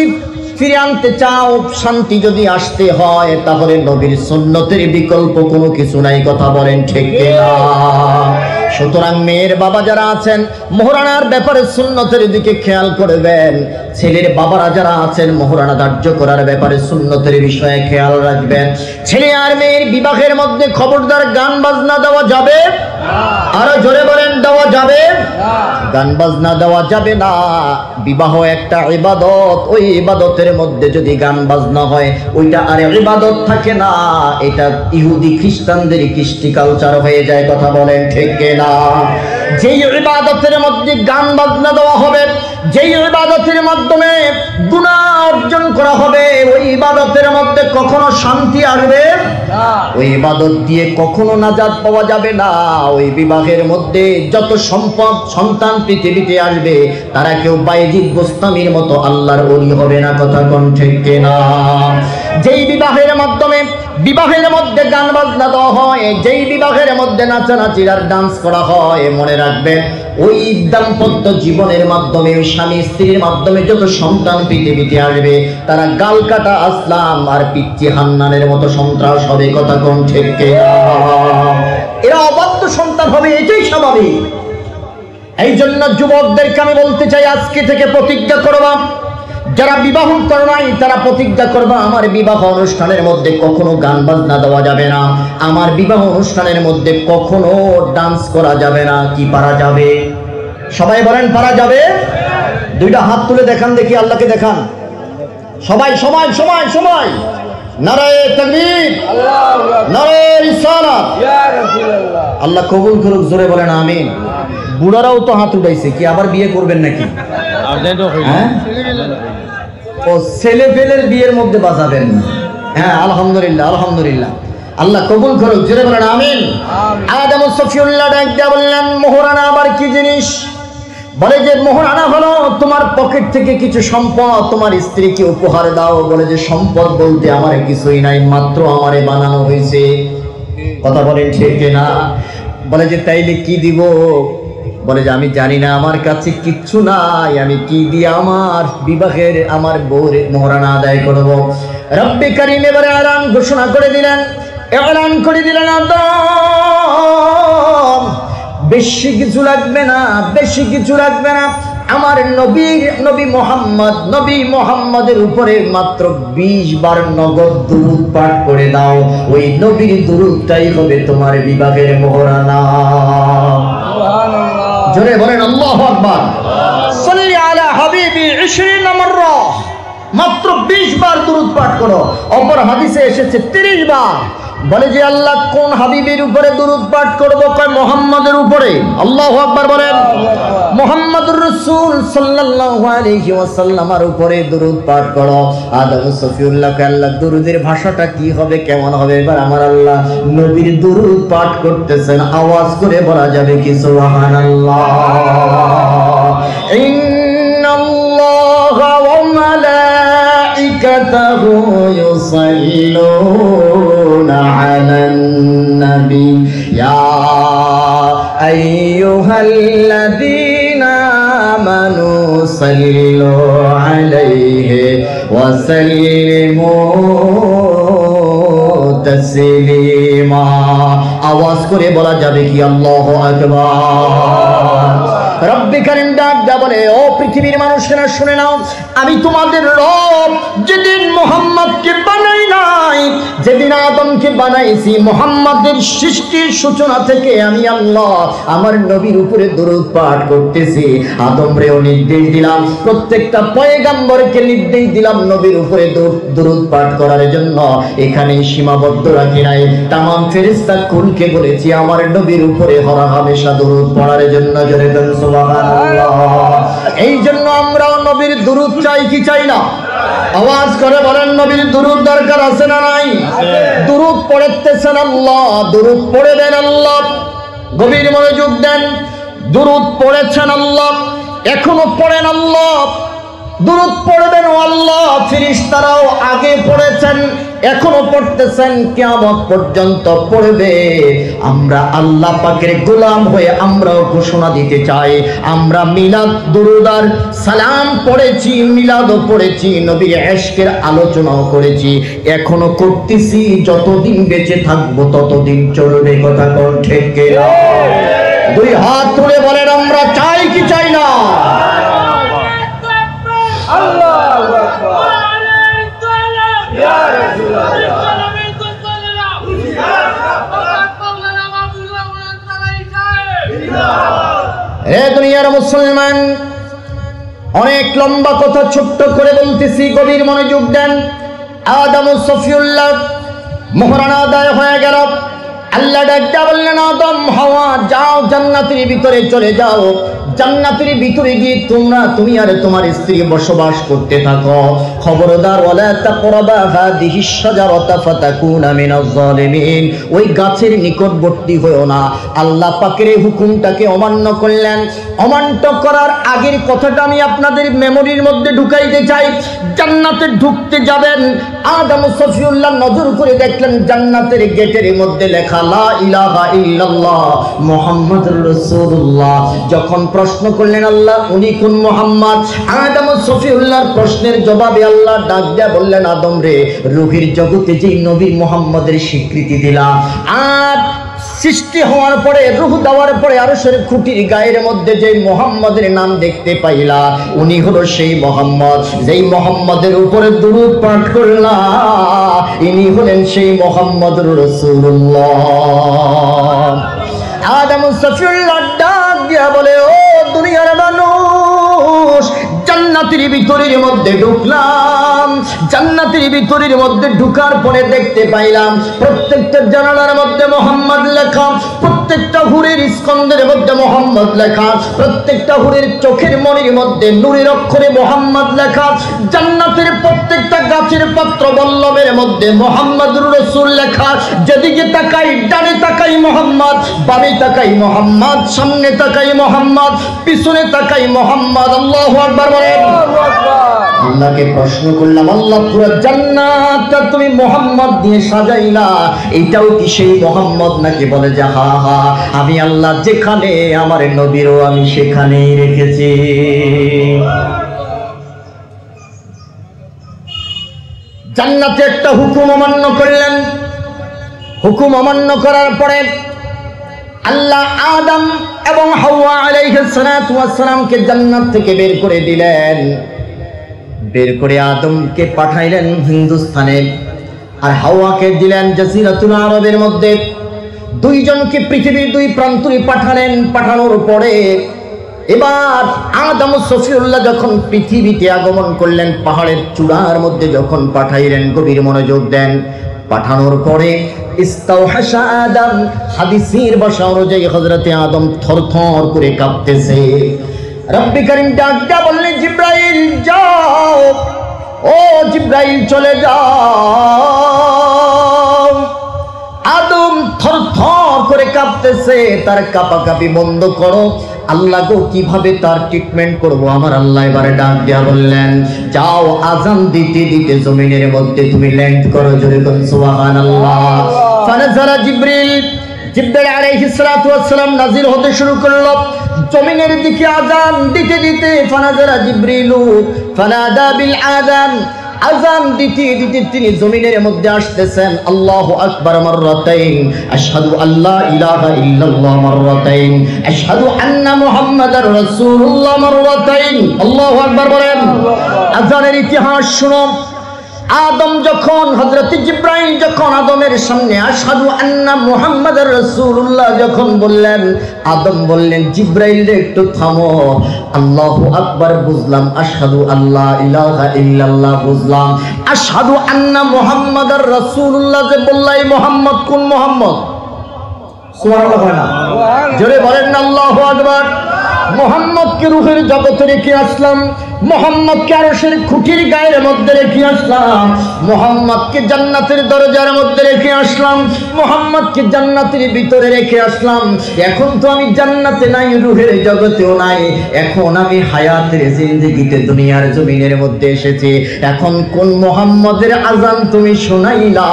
ফিরে আনতে চাও, শান্তি যদি আসতে হয়, তাহলে নবীর সুন্নতের বিকল্প কোনো কিছু নাই। কথা বলেন ঠিক কিনা? সুতরাং মেয়ের বাবা যারা আছেন, মোহরানার ব্যাপারে সুন্নতের দিকে খেয়াল করবেন। ছেলের বাবারা যারা আছেন, মোহরানা ধার্য করার ব্যাপারে সুন্নতের বিষয়ে খেয়াল রাখবেন। ছেলে আর মেয়ের বিবাহের মধ্যে খবরদার গান বাজনা দেওয়া যাবে? আরো জোরে বলেন, দেওয়া যাবে? গান বাজনা দেওয়া যাবে না। বিবাহ একটা ইবাদত, ওই ইবাদতের মধ্যে যদি গান বাজনা হয় ওইটা আর ইবাদত থাকে না, এটা ইহুদি খ্রিস্টানদের কৃষ্টি কালচার হয়ে যায়। কথা বলেন ঠিক না? যেই ইবাদতের মধ্যে গান বাজনা দেওয়া হবে, যেই ইবাদতের মাধ্যমে গুনাহ অর্জন করা হবে, ওই ইবাদতের মধ্যে কখনো শান্তি আসবে না। ওই ইবাদত দিয়ে কখনো নাজাত পাওয়া যাবে না। ওই বিবাহের মধ্যে যত সম্পদ সন্তান পৃথিবীতে আসবে, তারা কেউ বাইজিদ গোস্তামির মতো আল্লাহর ওলি হবে না। কথা কোন ঠিক না? যেই বিবাহের মাধ্যমে, বিবাহের মধ্যে গান বাজনা দেওয়া হয়, যেই বিবাহের মধ্যে নাচানাচি আর ডান্স করা হয়, মনে রাখবেন ওই দাম্পত্য জীবনের মাধ্যমে, ওই স্বামী স্ত্রীর মাধ্যমে যত সন্তান পৃথিবীতে আসবে, তারা গাল কাটা আসলাম আর পিচ্চি হান্নানের মতো সন্ত্রাস হবে। কথা কোন ঠিক কিনা? এরা অবাধ্য সন্তান হবে, এটাই স্বাভাবিক। এই জন্য যুবকদেরকে আমি বলতে চাই, আজকে থেকে প্রতিজ্ঞা করবা, যারা বিবাহ করে নাই তারা প্রতিজ্ঞা করবা, আমার বিবাহ অনুষ্ঠানের মধ্যে কখনো গান বাজনা দেওয়া যাবে না, আমার বিবাহ অনুষ্ঠানের মধ্যে কখনো ডান্স করা যাবে না। কি পারা যাবে? সবাই বলেন পারা যাবে? দুইটা হাত তুলে দেখান দেখি, আল্লাহকে দেখান। সবাই সবাই সবাই সবাই নারায়ে তাকবীর, নারায়ে রিসালাত। আল্লাহ কবুল করুক, জোরে বলেন আমিন। বুড়ারাও তো হাত উঠাইছে, কি আবার বিয়ে করবেন নাকি? হ্যাঁ, ও ছেলে পেলের বিয়ের মধ্যে বাজাবেন না। হ্যাঁ, আলহামদুলিল্লাহ আলহামদুলিল্লাহ। আল্লাহ কবুল করুক, জোরে বলেন আমিন। আদম সফিউল্লাহ ডাক দিয়া বললেন, মোহরানা আবার কি জিনিস? বলে যে মোহরানা হলো তোমার পকেট থেকে কিছু সম্পদ তোমার স্ত্রীকে উপহার দাও। বলে যে সম্পদ বলতে আমার কিছুই নাই, মাত্র আমারে বানানো হয়েছে। কথা বলেন ঠিক না? বলে যে তাইলে কি দিব? বলে যে আমি জানি না, আমার কাছে কিচ্ছু নাই, আমি কি দিয়ে আমার বিবাহের আমার বউর মোহরানা আদায় করব? রব্বে কারীম এবারে এলান ঘোষণা করে দিলেন, এলান করে দিলেন, আদম বেশি কিছু লাগবে না, বেশি কিছু লাগবে না। আমার নবী মোহাম্মদের উপরে মাত্র 20 বার নগদ দুরূদ পাঠ করে দাও। ওই নবীর দুরূদটাই হবে তোমার বিবাহের মোহরানা। সুবহানাল্লাহ, জোরে বলেন আল্লাহু আকবার। সাল্লি আলা 20 মাররা, মাত্র 20 বার দুরূদ পাঠ করো। অপর হাদিসে এসেছে 30 বার। বলে যে আল্লাহ কোন হাবিবের উপরে দুরূদ পাঠ করব? কয় মুহাম্মাদের উপরে। আল্লাহু আকবার বলেন। মুহাম্মাদুর রাসূল সাল্লাল্লাহু আলাইহি ওয়াসাল্লামের উপরে দুরূদ পাঠ করো। আদম সফিউল্লাহকে আল্লাহ দুরূদের ভাষাটা কি হবে, কেমন হবে? এবার আমার আল্লাহ নবীর দুরূদ পাঠ করতেছেন, আওয়াজ করে বলা যাবে কি সুবহানাল্লাহ। ইন্নাল্লাহা ওয়া মালাইকাতাহু ইউসাল্লুনা আলান নবী ইয়া আইয়ুহাল্লাযীনা আমানু সাল্লু আলাইহি ওয়া সাল্লিমু তাসলিমা। আওয়াজ করে বলা যাবে কি আল্লাহু আকবার। রব্বি কারীম ডাক দেয়া বলে, ও পৃথিবীর মানুষেরা শুনে নাও, আমি তোমাদের রব যেদিন মুহাম্মদকে বানাই নাই, যেদিন আদমকে বানাইছি, মুহাম্মদের সৃষ্টির সূচনা থেকে আমি আল্লাহ আমার নবীর উপরে দরুদ পাঠ করতেছি। আদমরেও নির্দেশ দিলাম, প্রত্যেকটা পয়গম্বরকে নির্দেশ দিলাম নবীর উপরে দরুদ পাঠ করার জন্য। এখানে সীমাবদ্ধ রাখি নাই, তামাম ফেরেশতা কুলকে বলেছি আমার নবীর উপরে হর হামেশা দরুদ পড়ার জন্য। জোরে বলেন সুবহানাল্লাহ। এই জন্য আমরাও নবীর দরুদ চাই কি চাই না? আওয়াজ করে বলেন, নবীর দরুদ দরকার আছে না নাই? দরুদ পড়তেছেন আল্লাহ, দরুদ পড়ে দেন আল্লাহ। গভীর মনোযোগ দেন, দরুদ পড়েছেন আল্লাহ, এখনো পড়েন আল্লাহ, দরুদ পড়বেন আল্লাহ। ফেরেশতারাও আগে পড়েছেন, এখনো পড়তেছেন, কিয়ামত পর্যন্ত পড়বে। আমরা আল্লাহ পাকের গোলাম হয়ে আমরাও ঘোষণা দিতে চাই, আমরা মিলাদ দুরূদ আর সালাম পড়েছি, মিলাদও পড়েছি, নবীর ইশকের আলোচনাও করেছি, এখনো করতেছি। যতদিন বেঁচে থাকবো ততদিন চলবে। কথা কোন ঠিক কিনা? দুই হাত তুলে বলেন, আমরা চাই কি চাই না? আল্লাহু আকবার। ইয়া রাসূলুল্লাহ। হে দুনিয়ার মুসলমান, অনেক লম্বা কথা ছোট্ট করে বলতেছি, গভীর মনোযোগ দেন। আদম সফিউল্লাহ মোহরানা আদায় হয়ে গেল। আল্লাহ ডাকতে বললেন, আদম হাওয়া যাও জান্নাতের ভিতরে চলে যাও, জান্নাতের ভিতরে গিয়ে তুমি আর তোমার স্ত্রী বসবাস করতে থাকো। খবরদার, ওয়ালা তাকরাবা হাদিহিশ শাজারাতা ফাতাকুনা মিনাজ জালিমিন, ওই গাছের নিকটবর্তী হয়ো না। আল্লাহ পাকের এই হুকুমটাকে অমান্য করলেন। অমান্য করার আগের কথাটা আমি আপনাদের মেমোরির মধ্যে ঢুকাইতে চাই। জান্নাতে ঢুকতে যাবেন, আদম সফিউল্লাহ নজর করে দেখলেন জান্নাতের গেটের মধ্যে লেখা লা ইলাহা ইল্লাল্লাহ মুহাম্মাদুর রাসূলুল্লাহ। যখন প্রশ্ন করলেন আল্লাহ উনি কোন মুহাম্মদ, আদম সফিউল্লাহর প্রশ্নের জবাবে আল্লাহ ডাক দিয়া বললেন, আদম রে, রূহের জগতে যে নবী মুহাম্মদের স্বীকৃতি দিলা, আর সৃষ্টি হওয়ার পরে রূহ দেওয়ার পরে আরশের খুঁটির গায়ের মধ্যে যে মুহাম্মদের নাম দেখতে পাইলা, উনি হলো সেই মুহাম্মদ। যেই মুহাম্মদের উপরে দুরূদ পাঠ করলা, ইনি হলেন সেই মুহাম্মদুর রাসূলুল্লাহ। আদম সফিউল্লাহ ডাক দিয়া বলে, ও দুনিয়ার মানুষ, জান্নাতের ভিতরের মধ্যে ঢুকলাম, জান্নাতের ভিতরের মধ্যে ঢুকার পরে দেখতে পাইলাম প্রত্যেকটা জানালার মধ্যে মুহাম্মদ লেখা, প্রত্যেকটা হুরের স্কন্ধের মধ্যে মুহাম্মদ লেখা, প্রত্যেকটা হুরের চোখের মনির মধ্যে নূরের অক্ষরে মুহাম্মদ লেখা, জান্নাতের প্রত্যেকটা গাছের পত্র বল্লমের মধ্যে মুহাম্মদুর রাসূল লেখা। যেদিকে তাকাই, ডানে তাকাই মুহাম্মদ, বামে তাকাই মুহাম্মদ, সামনে তাকাই মুহাম্মদ, পিছনে তাকাই মুহাম্মদ। আল্লাহু আকবার বলেন। আল্লাহকে প্রশ্ন করলাম, আল্লাহ পুরো জান্নাতটা তুমি মুহাম্মদ দিয়ে সাজাইলা, এটাও কি সেই মুহাম্মদ নাকি? বলে যে হা হা, আমি আল্লাহ যেখানে আমার নবীরও আমি সেখানেই রেখেছি। জান্নাতে একটা হুকুম অমান্য করলেন। হুকুম অমান্য করার পরে আল্লাহ আদম এবং হাওয়া আলাইহিস সালাতু ওয়াস সালামকে জান্নাত থেকে বের করে দিলেন। বের করে আদমকে পাঠাইলেন হিন্দুস্তানে, আর হাওয়াকে দিলেন জাজিরাতুল আরবের মধ্যে। দুইজনকে পৃথিবীর দুই প্রান্তরে পাঠালেন। পাঠানোর পরে এবার আদম সফিউল্লাহ যখন পৃথিবীতে আগমন করলেন, পাহাড়ের চূড়ার মধ্যে যখন পাঠাইলেন, গভীর মনোযোগ দেন। পাঠানোর পরে ইস্তাওহাশা আদম, হাদিসের ভাষা অনুযায়ী হযরতে আদম থরথর করে কাঁপতেছে। রব্বি করিম ডাকটা বললেন, জিব্রাইল যাও, ও জিব্রাইল চলে যাও। আদম থরথর করে কাঁপতেছে, তার কাঁপাকাঁপি বন্ধ করো। আল্লাহ গো, কিভাবে তার ট্রিটমেন্ট করব? আমার আল্লাহ এবারে ডাক দিয়া বললেন, যাও আযান দিতে দিতে জমিনের মধ্যে তুমি ল্যান্ড করো। জোরে বলুন সুবহানাল্লাহ। ফানাজালা জিবরিল, জিবরিল আলাইহিস সালাতু ওয়াস সালাম নাজিল হতে শুরু করলো জমিনের দিকে আযান দিতে দিতে। ফানাজালা জিবরিলু ফানাদা বিল আযান, আযান দিতে দিতে তিনি জমিনের মধ্যে আসতেছেন। আল্লাহু আকবার মাররাতাইন, আশহাদু আল্লা ইলাহা ইল্লাল্লাহ মাররাতাইন, আশহাদু আন্না মুহাম্মাদার রাসূলুল্লাহ মাররাতাইন। আল্লাহু আকবার বলেন। আযানের ইতিহাস শুনো। আদম যখন, হযরত জিবরাইল যখন আদমের সামনে আশহাদু আন্না মুহাম্মাদার রাসূলুল্লাহ যখন বললেন, আদম বললেন, জিবরাইল রে একটু থামো। আল্লাহু আকবার বুঝলাম, আশহাদু আল্লা ইলাহা ইল্লাল্লাহ বুঝলাম, আশহাদু আন্না মুহাম্মাদার রাসূলুল্লাহ যে বললাই, মুহাম্মদ কোন মুহাম্মদ? সুবহানাল্লাহ বলেন না, জোরে বলেন না আল্লাহু আকবার। মুহাম্মদকে রূহের জগতে রেখে আসলাম, মুহাম্মদকে আরশের খুঁটির গায়ের মধ্যে রেখে আসলাম, মুহাম্মদকে জান্নাতের দরজার মধ্যে রেখে আসলাম, মুহাম্মদকে জান্নাতের ভিতরে রেখে আসলাম। এখন তো আমি জান্নাতে নাই, রূহের জগতেও নাই, এখন আমি হায়াতের জিন্দেগিতে দুনিয়ার জমিনের মধ্যে এসেছি। এখন কোন মুহাম্মদের আযান তুমি শোনাইলা,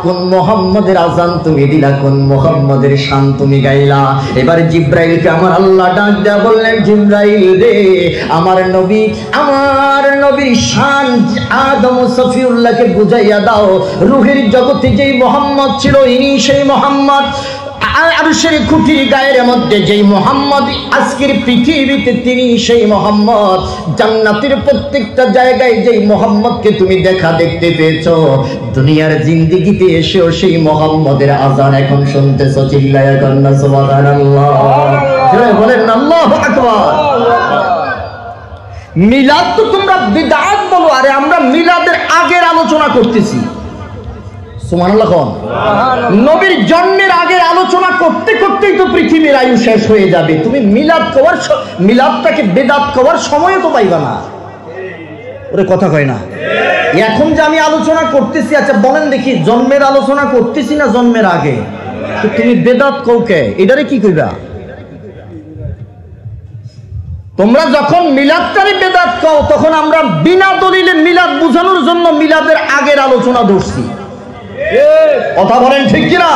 কোন মুহাম্মদের আযান তুমি দিলা, কোন মুহাম্মদের শান তুমি গাইলা? এবার জিবরাইলকে আমার আল্লাহ ডাক দেয়া বললেন, জিবরাইল রে, আমার নবী, আমার নবীর শান আদম সফিউল্লাহকে বুঝাইয়া দাও। রূহের জগতে যেই মুহাম্মদ ছিল, ইনি সেই মুহাম্মদ। আরশের খুঁটির গায়ের মধ্যে যেই মুহাম্মদ, আজকের পৃথিবীতে তিনি সেই মুহাম্মদ। জান্নাতের প্রত্যেকটা জায়গায় যেই মুহাম্মদকে তুমি দেখতে পেয়েছো, দুনিয়ার জিন্দেগিতে এসেও সেই মুহাম্মদের আযান এখন শুনতেছো। চিল্লায়া কান্না সুবহানাল্লাহ, জোরে বলেন আল্লাহু আকবার। মিলাদ তো তোমরা বিদআত বলো, আরে আমরা মিলাদের আগের আলোচনা করতেছি। সুবহানাল্লাহ কোন? নবীর জন্মের আগের আলোচনা করতে করতেই তো পৃথিবীর আয়ু শেষ হয়ে যাবে। তুমি মিলাদ কওয়ার, মিলাদটাকে বিদআত কওয়ার সময় তো পাইবা না। ওরে কথা কয় না। এখন যে আমি আলোচনা করতেছি, আচ্ছা বলেন দেখি, জন্মের আলোচনা করতেছি না জন্মের আগে? তো তুমি বিদআত কও কে? এটারে কি কইবা? তোমরা যখন মিলাদটারে বেদাত কও, তখন আমরা বিনা দলিলে মিলাদ বোঝানোর জন্য মিলাদের আগের আলোচনা ধরছি। কথা বলেন ঠিক কিনা?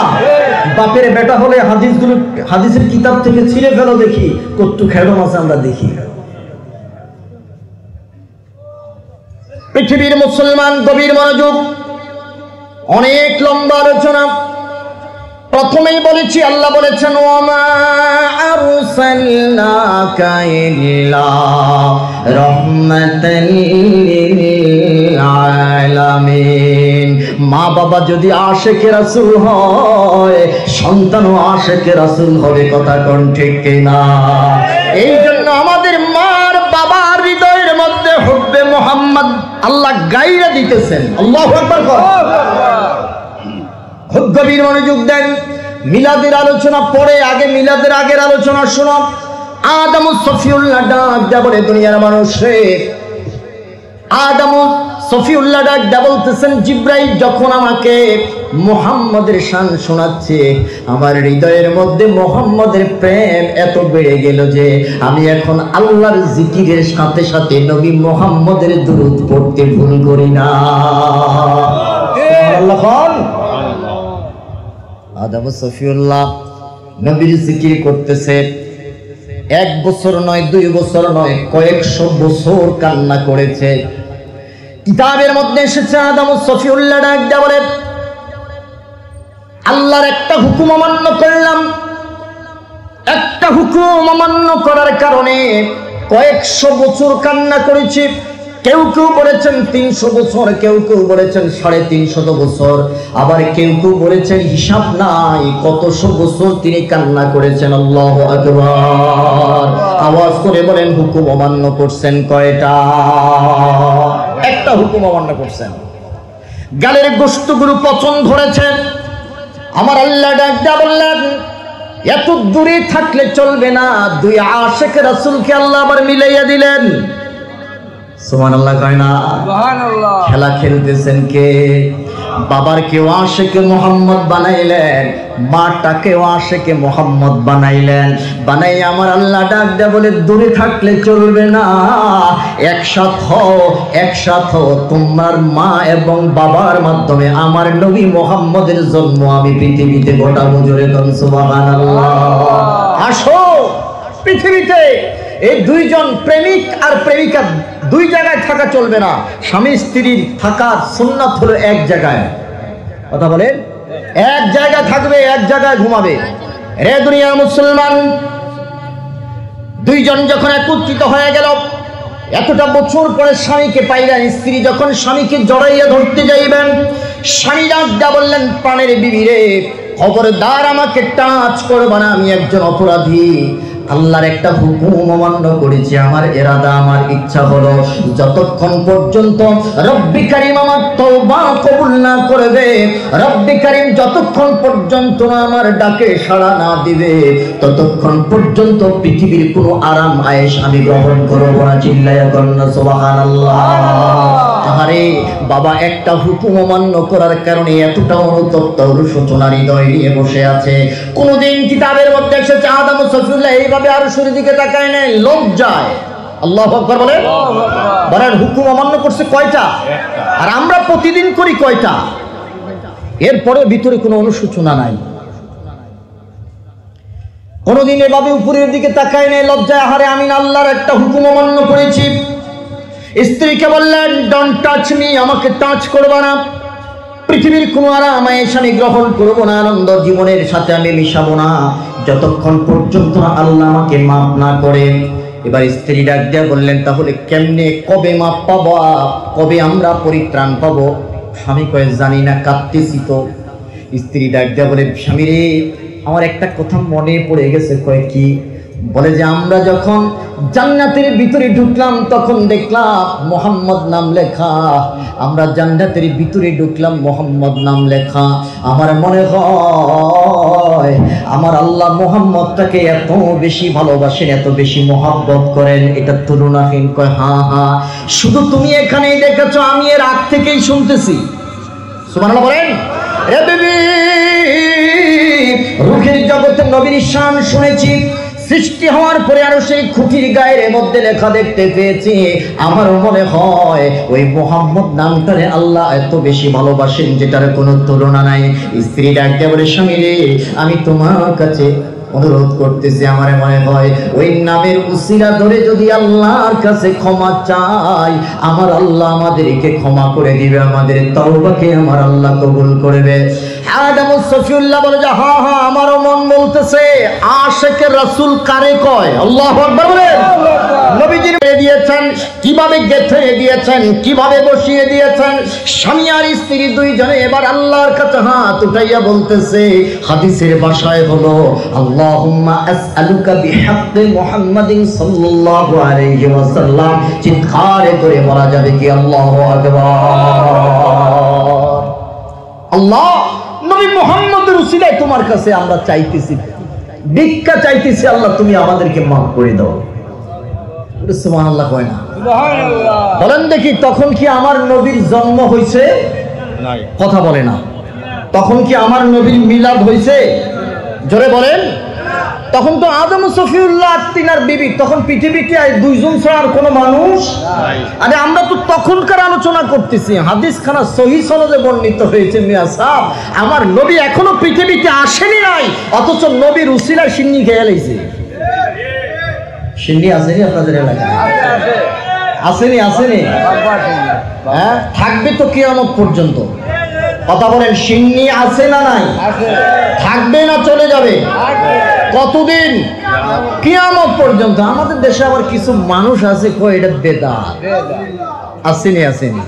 বাপের বেটা হলে হাদিসগুলো, হাদিসের কিতাব থেকে ছিঁড়ে ফেলো দেখি কত খেড়ম আছে আমরা দেখি। পৃথিবীর মুসলমান গভীর মনোযোগ, অনেক লম্বা আলোচনা। প্রথমেই বলেছি, আল্লাহ বলেছেন, ওয়ামা আরসালনাকা ইল্লা রাহমাতাল লিল আলামিন। মা বাবা যদি আশিকে রাসূল হয়, সন্তানও আশিকে রাসূল হবে। কথা কোন ঠিক কিনা? এই জন্য আমাদের মার বাবার হৃদয়ের মধ্যে হুব্বে মুহাম্মদ আল্লাহ গাইরা দিতেছেন। আল্লাহু আকবার। খুব গভীর মনোযোগ দেন। মিলাদের আলোচনা পরে, আগে মিলাদের আগের আলোচনা শোনো। আদম সফিউল্লাহ ডাক দেয়া বলে, দুনিয়ার মানুষ রে, আদম সফিউল্লাহ ডাক দেয়া বলতেছেন, জিবরাইল যখন আমাকে মুহাম্মদের শান শোনাচ্ছে, আমার হৃদয়ের মধ্যে মুহাম্মদের প্রেম এত বেড়ে গেল যে আমি এখন আল্লাহর জিকিরের সাথে সাথে নবী মুহাম্মদের দুরূদ পড়তে ভুল করি না। সুবহানাল্লাহ। আদম সফিউল্লাহ নবীর জিকির করতেছে। 1 বছর নয়, 2 বছর নয়, কয়েকশো বছর কান্না করেছে। কিতাবের মধ্যে এসেছে, আদম সফিউল্লাহ ডাক দেয়া বলে, আল্লাহর একটা হুকুম অমান্য করলাম, একটা হুকুম অমান্য করার কারণে কয়েকশো বছর কান্না করেছি। কেউ কেউ বলেছেন 300 বছর, কেউ কেউ বলেছেন 350 বছর, আবার কেউ কেউ বলেছেন হিসাব নাই কতশো বছর তিনি কান্না করেছেন। আল্লাহু আকবার। আওয়াজ করে বলেন হুকুম অমান্য করছেন কয়টা? একটা হুকুম অমান্য করছেন। গালের গোশতগুলো পচন ধরেছেন। আমার আল্লাহ ডাক দিয়া বললেন এত দূরে থাকলে চলবে না। দুই আশিক রাসূলকে আল্লাহ আবার মিলাইয়া দিলেন। সুবহানাল্লাহ কয় না? সুবহানাল্লাহ। খেলা খেলতেছেন কে? বাবার কেউ আশিকে মোহাম্মদ বানাইলেন, মাটাকেও আশিকে মোহাম্মদ বানাইলেন। বানাই আমার আল্লাহ ডাক দেয়া বলে দূরে থাকলে চলবে না, একসাথ হও, একসাথ হও। তোমার মা এবং বাবার মাধ্যমে আমার নবী মোহাম্মদের জন্ম আমি পৃথিবীতে ঘটাবো। জোরে বলুন সুবহানাল্লাহ। আসো পৃথিবীতে। এই দুইজন প্রেমিক আর প্রেমিকা দুই জায়গায় থাকা চলবে না। স্বামী স্ত্রীর থাকার সুন্নাত হলো এক জায়গায়। কথা বলেন, এক জায়গায় থাকবে, এক জায়গায় ঘুমাবে। রে দুনিয়ার মুসলমান, দুইজন যখন একত্রিত হয়ে গেল, এতটা বছর পরে স্বামীকে পাইলেন। স্ত্রী যখন স্বামীকে জড়াইয়া ধরতে যাইবেন, স্বামী ডাকটা বললেন প্রাণের বিবি রে, খবরদার আমাকে টাচ করবা না, আমি একজন অপরাধী। আল্লাহর একটা হুকুম অমান্য করেছি। আমার ইরাদা, আমার ইচ্ছা হলো যতক্ষণ পর্যন্ত রব্বি কারীম আমার তওবা কবুল না করবে, রব্বি কারীম যতক্ষণ পর্যন্ত আমার ডাকে সাড়া না দিবে, ততক্ষণ পর্যন্ত পৃথিবীর কোনো আরাম আয়েশ আমি গ্রহণ করব না। চিল্লায়া বলেন সুবহানাল্লাহ। আরে বাবা একটা হুকুম অমান্য করার কারণে এতটা অনুতপ্ত অনুশোচনা হৃদয় নিয়ে বসে আছে। কোনদিন কিতাবের মধ্যে এসেছে আদম ও সফিউল্লাহ এইভাবে আরশের দিকে তাকায় নাই, লজ্জায়। আল্লাহু আকবার বলে। বলেন হুকুম অমান্য করছে কয়টা? আর আমরা প্রতিদিন করি কয়টা? এরপরে ভিতরে কোনো অনুশোচনা নাই। কোনদিন এভাবে উপরের দিকে তাকায় নাই, লজ্জায় হারে আমি আল্লাহর একটা হুকুম অমান্য করেছি। স্ত্রীকে বললেন ডোন্ট টাচ মি, আমাকে টাচ করবা না, পৃথিবীর কোনো আরাম আয়েশ আমি গ্রহণ করবো না, আনন্দ জীবনের সাথে আমি মিশাবো না, যতক্ষণ পর্যন্ত আল্লাহ আমাকে মাফ না করে। এবার স্ত্রী ডাক দিয়া বললেন তাহলে কেমনে, কবে মাফ পাবো, কবে আমরা পরিত্রাণ পাবো? স্বামী কয়ে জানি না, কাঁদতেছি তো। স্ত্রী ডাক দিয়া বলে স্বামী রে, আমার একটা কথা মনে পড়ে গেছে। কয় কি? বলে যে আমরা যখন জান্নাতের ভিতরে ঢুকলাম তখন দেখলাম মোহাম্মদ নাম লেখা। আমরা জান্নাতের ভিতরে ঢুকলাম, মোহাম্মদ নাম লেখা। আমার মনে হয় আমার আল্লাহ মোহাম্মদটাকে এত বেশি ভালোবাসেন, এত বেশি মহব্বত করেন, এটা তুলনাহীন। কয় হ্যাঁ হ্যাঁ, শুধু তুমি এখানেই দেখেছো, আমি এর আগ থেকেই শুনতেছি। সুবহানাল্লাহ বলেন। এ বেবি, রূহের জগতে নবীর শান শুনেছি, সৃষ্টি হওয়ার পরে আরো সেই খুঁটির গায়ের মধ্যে লেখা দেখতে পেয়েছি। আমার মনে হয় ওই মোহাম্মদ নামটারে আল্লাহ এত বেশি ভালোবাসেন যেটার কোনো তুলনা নাই। স্ত্রী ডাকতে বলে স্বামী রে, আমি তোমার কাছে অনুরোধ করতেছি, আমার মনে হয় ওই নামের উসিলা ধরে যদি আল্লাহর কাছে ক্ষমা চাই, আমার আল্লাহ আমাদেরকে ক্ষমা করে দিবে, আমাদের তওবাকে আমার আল্লাহ কবুল করবে। আদম ও সফিউল্লাহ বলে যে হ্যাঁ হ্যাঁ, আমারও মন বলতেছে। আশিকে রাসূল কারে কয়? আল্লাহু আকবার বলেন। নবীজির দিয়েছেন, কিভাবে গেথে দিয়েছেন, কিভাবে বসিয়ে দিয়েছেন। স্বামী আর স্ত্রী দুইজনে এবার আল্লাহর কাছে হাত উঠাইয়া বলতেছে, হাদিসের ভাষায় হলো আল্লাহুম্মা আসআলুকা বিহাক্কি মুহাম্মাদিন সাল্লাল্লাহু আলাইহি ওয়াসাল্লাম। চিৎকার করে বলা যাবে কি আল্লাহু আকবার। আল্লাহ নবী মুহাম্মদের উসিলায় তোমার কাছে আমরা চাইতেছি, ভিক্ষা চাইতেছি, আল্লাহ তুমি আমাদেরকে মাফ করে দাও। সুবহানাল্লাহ কয় না? সুবহানাল্লাহ বলেন দেখি, তখন কি আমার নবীর জন্ম হয়েছে? কথা বলে না। তখন কি আমার নবীর মিলাদ হয়েছে? জোরে বলেন। তখন তো আদম ও সফিউল্লাহ তিনার বিবি, তখন পৃথিবীতে দুইজন ছাড়া আর কোনো মানুষ। আরে আমরা তো তখনকার আলোচনা করতেছি, হাদিস খানা সহিহ সনদে বর্ণিত হয়েছে। মিয়া সাহেব, আমার নবী এখনো পৃথিবীতে আসেনি নাই, অথচ নবীর উসিলায় সিন্নি খেয়ে লাইছে। সিন্নি আসেনি আপনাদের এলাকায়? আসেনি? আসেনি? হ্যাঁ, থাকবে তো কিয়ামত পর্যন্ত। কথা বলেন, সিন্নি আছে না নাই? থাকবে না চলে যাবে? কতদিন? কিয়ামত পর্যন্ত। আমাদের দেশে আবার কিছু মানুষ আছে কয় এটা বেদাত। আসেনি আসেনি,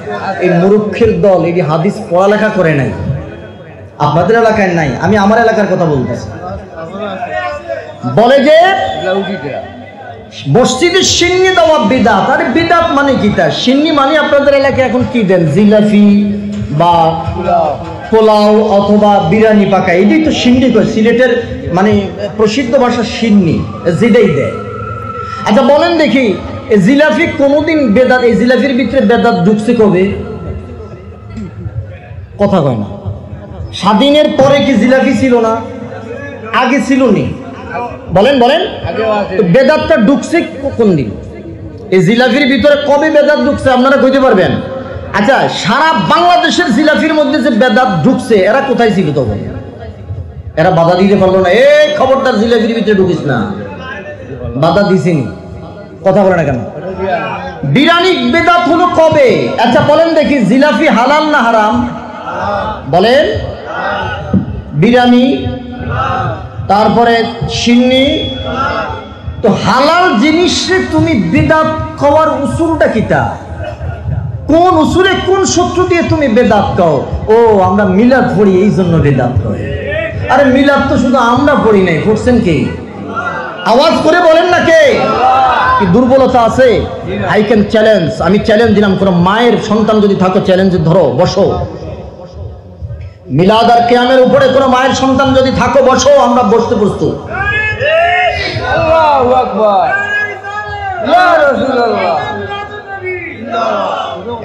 এই মুরুক্ষের দল, এই হাদিস পড়ালেখা করে নাই। আপনাদের এলাকায় নাই, আমি আমার এলাকার কথা বলতেছি। বলে যে মসজিদে সিন্নি দেওয়া বিদাত। আরে বিদাত মানে কি? তা সিন্নি মানে আপনাদের এলাকায় এখন কি দেন? জিলাপি বা পোলাও অথবা বিরিয়ানি পাকা, এটাই তো সিন্নি কয়। সিলেটের মানে প্রসিদ্ধ ভাষা সিন্নি, যেটাই দেয়। আচ্ছা বলেন দেখি, এই জিলাপি কোনোদিন বেদাত, এই জিলাপির ভিতরে বেদাত ঢুকছে কবে? কথা কয় না। স্বাধীনের পরে কি জিলাপি ছিল না? আগে ছিল নি? বলেন বলেন, বেদাতটা ঢুকছে কোন দিন? এই জিলাপির ভিতরে কবে বেদাত ঢুকছে আপনারা কইতে পারবেন? আচ্ছা, সারা বাংলাদেশের জিলাপির মধ্যে যে বেদাত ঢুকছে এরা কোথায় ছিল তখন? এরা বাধা দিতে পারলো না, এই খবরদার জিলাপির ভিতরে ঢুকিস না। বাধা দিছিনি, কথা বলে না কেন? বিরিয়ানি বেদাত হলো কবে? আচ্ছা বলেন দেখি, জিলাপি হালাল না হারাম? বলেন। বিরিয়ানি, তারপরে সিন্নি। তো হালাল জিনিসে তুমি বেদাত খাওয়ার উসুলটা কিটা? কোন উসুলে, কোন সূত্র দিয়ে তুমি বেদাত খাও? ও আমরা মিলাদ পড়ি এই জন্য বেদাত কয়। আরে মিলাদ তো শুধু আমরা পড়ি নাই, পড়ছেন কি? আওয়াজ করে বলেন না কে? কি দুর্বলতা আছে? আই ক্যান চ্যালেঞ্জ, আমি চ্যালেঞ্জ দিলাম, কোন মায়ের সন্তান যদি থাকো চ্যালেঞ্জে ধরো, বসো। মিলাদ আর কিয়ামের উপরে কোন মায়ের সন্তান যদি থাকো, বসো, আমরা বসতে প্রস্তুত। আল্লাহু আকবার, ইয়া রাসূলুল্লাহ।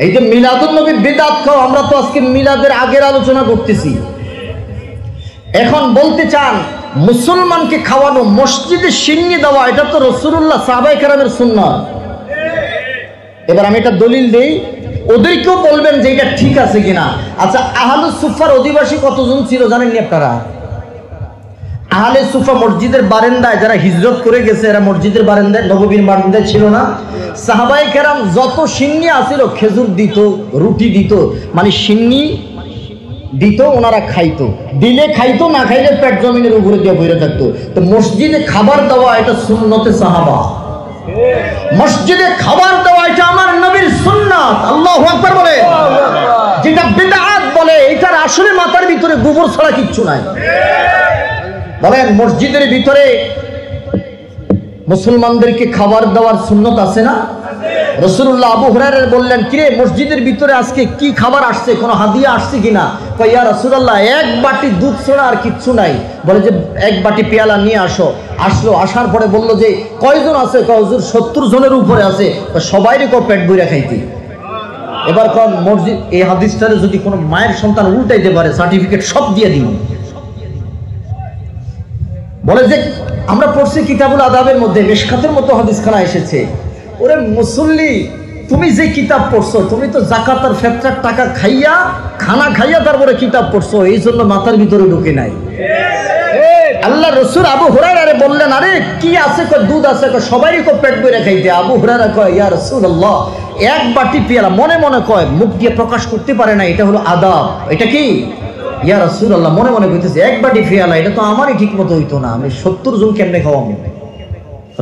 এই যে মিলাদুন নবী বিদআত খাও, আমরা তো আজকে মিলাদের আগের আলোচনা করতেছি। এখন বলতে চান মুসলমানকে খাওয়ানো, মসজিদে সিন্নি দেওয়া, এটা তো রাসূলুল্লাহ সাহাবায়ে কেরামের সুন্নাত। এবার আমি এটা দলিল দেই, ওদেরকেও বলবেন যে এটা ঠিক আছে কিনা। আচ্ছা, আহলে সুফার অধিবাসী কতজন ছিল জানেননি আপনারা? আহলে সুফা মসজিদের বারান্দায় যারা হিজরত করে গেছে, এরা মসজিদের বারান্দায়, নববীর বারান্দায় ছিল না? সাহাবায়ে কেরাম যত সিন্নি আছিল, খেজুর দিত, রুটি দিত, মানে সিন্নি দিত, ওনারা খাইতো। দিলে খাইতো, না খাইলে পেট জমিনের উপরে দিয়ে বইরে থাকতো। তো মসজিদে খাবার দেওয়া এটা সুন্নতে সাহাবা। মসজিদে খাবার দেওয়া এটা আমার নবীর সুন্নাত। আল্লাহু আকবার বলে। যেটা বিদআত বলে, এটার আসলে মাথার ভিতরে গোবর ছাড়া কিচ্ছু নাই। বলেন, মসজিদের ভিতরে মুসলমানদেরকে খাবার দেওয়ার সুন্নত আছে না? রাসূলুল্লাহ আবু হুরায়রা বললেন, কিরে মসজিদের ভিতরে আজকে কি খাবার আসছে, কোনো হাদিয়া আসছে কিনা? কয়, ইয়া রাসূলুল্লাহ, এক বাটি দুধ ছাড়া আর কিচ্ছু নাই। বলে যে এক বাটি পেয়ালা নিয়ে আসো। আসলো, আসার পরে বললো যে কয়জন আছে? কয় হুজুর 70 জনের উপরে আছে। সবাইরে কয় পেট ভরে খাইতে। এবার কোন মসজিদ, এই হাদিসটারে যদি কোনো মায়ের সন্তান উল্টাইতে পারে, সার্টিফিকেট সব দিয়ে দিব। বলে যে আমরা পড়ছি কিতাবুল আদাবের মধ্যে, মিশকাতের মতো হাদিসখানা এসেছে। ওরে মুসল্লি, তুমি যে কিতাব পড়ছো, তুমি তো যাকাত আর ফিতরার টাকা খাইয়া, খানা খাইয়া তারপরে কিতাব পড়ছো, এই জন্য মাথার ভিতরে ঢুকে নাই। আল্লাহ রসুল আবু হুরায়রা বললেন, আরে কি আছে? কয় দুধ আছে। কয় সবাইই কয় পেট ভরে খাইতে। আবু হুরায়রা কয়, ইয়া রাসূলুল্লাহ, এক বাটি পেয়ালা, মনে মনে কয়, মুখ দিয়ে প্রকাশ করতে পারে না, এটা হলো আদাব। এটা কি? ইয়া রাসূলুল্লাহ, মনে মনে কইতেছে এক বাটি পেয়ালা, এটা তো আমারই ঠিক মতো হইতো না, আমি 70 জন কেমনে খাওয়াবো?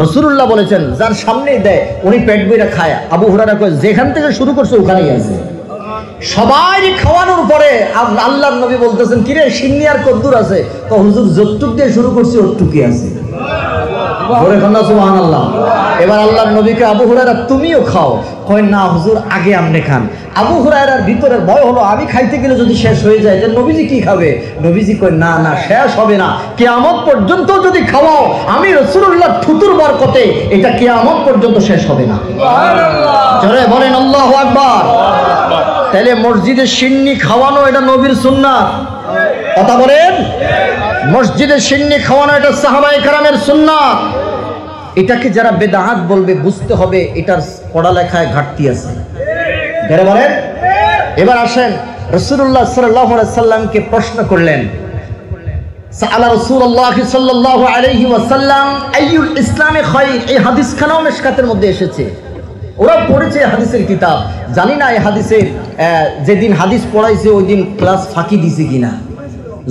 রাসূলুল্লাহ বলেছেন, যার সামনেই দেয় উনি পেট ভরে খায়। আবু হুরায়রা কয়, যেখান থেকে শুরু করছে ওখানেই আছে। সবাই খাওয়ানোর পরে আল্লাহর নবী বলতেছেন, কিরে সিন্নি আর কদ্দুর আছে? তো হুজুর যতটুক দিয়ে শুরু করছি ওটুকুই আছে। সুবহানাল্লাহ। এবার আল্লাহর নবীকে, আবু হুরায়রা তুমিও খাও। কয়, না হুজুর, আগে আপনি খান। আবু হুরায়রার ভিতরের ভয় হলো, আমি খাইতে গেলে যদি শেষ হয়ে যায়, যে নবীজি কি খাবে? নবীজি কয়, না না, শেষ হবে না, কিয়ামত পর্যন্ত যদি খাওয়াও, আমি রাসূলুল্লাহর থুতুর বরকতে এটা কিয়ামত পর্যন্ত শেষ হবে না। জোরে বলেন আল্লাহু আকবার। তাহলে মসজিদে সিন্নি খাওয়ানো এটা নবীর সুন্নাত। কথা বলেন, মসজিদে সিন্নি খাওয়ানো এটা সাহাবায়ে কেরামের সুন্নাত। এটাকে যারা বেদাত বলবে, বুঝতে হবে এটার পড়ালেখায় ঘাটতি আছে। যারা বলেন, এবার আসেন, রাসূলুল্লাহ সাল্লাল্লাহু আলাইহি সাল্লামকে প্রশ্ন করলেন, সাআলা রাসূলুল্লাহ সাল্লাল্লাহু আলাইহি ওয়াসাল্লাম আইয়ুল ইসলামে খায়র। এই হাদিসখানাও মিশকাতের মধ্যে এসেছে। ওরা পড়েছে হাদিসের কিতাব, জানি না এই হাদিসের যেদিন হাদিস পড়াইছে ওই দিন ক্লাস ফাঁকি দিছে কিনা।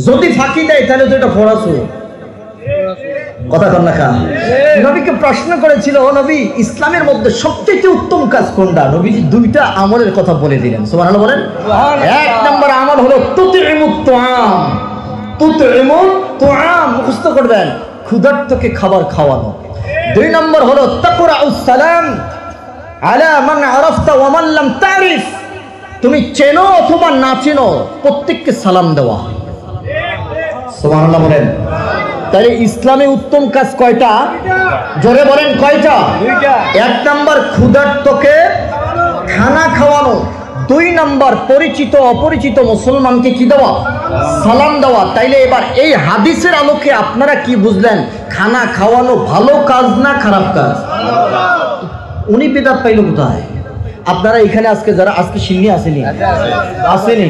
যদি ফাঁকি দেয় তাহলে তো এটা পড়াছো। কথা কন না খা। নবীকে প্রশ্ন করেছিল, ও নবী, ইসলামের মধ্যে সবচেয়ে উত্তম কাজ কোনটা? নবীজি দুইটা আমলের কথা বলে দিলেন। সুবহানাল্লাহ বলেন। এক নম্বর আমল হলো তুতইমুত তুআম। তুতইমুত তুআম মুখস্থ করবেন, ক্ষুধার্তকে খাবার খাওয়ানো। দুই নম্বর হলো তাকরাউস সালাম আলা মান আরাফতা ওয়া মান লাম তারিফ। তুমি চেনো অথবা না চেনো প্রত্যেককে সালাম দেওয়া। সুবহানাল্লাহ বলেন। তাহলে ইসলামে উত্তম কাজ কয়টা? জোরে বলেন কয়টা? এক নাম্বার ক্ষুধার্তকে খানা খাওয়ানো। দুই নাম্বার পরিচিত অপরিচিত মুসলমানকে কি দেওয়া? সালাম দেওয়া। তাইলে এবার এই হাদিসের আলোকে আপনারা কি বুঝলেন? খানা খাওয়ানো ভালো কাজ না খারাপ কাজ? উনি বিদাত পাইল কোথায়? আপনারা এখানে আজকে যারা আজকে সিন্নি আসেনি? আসেনি?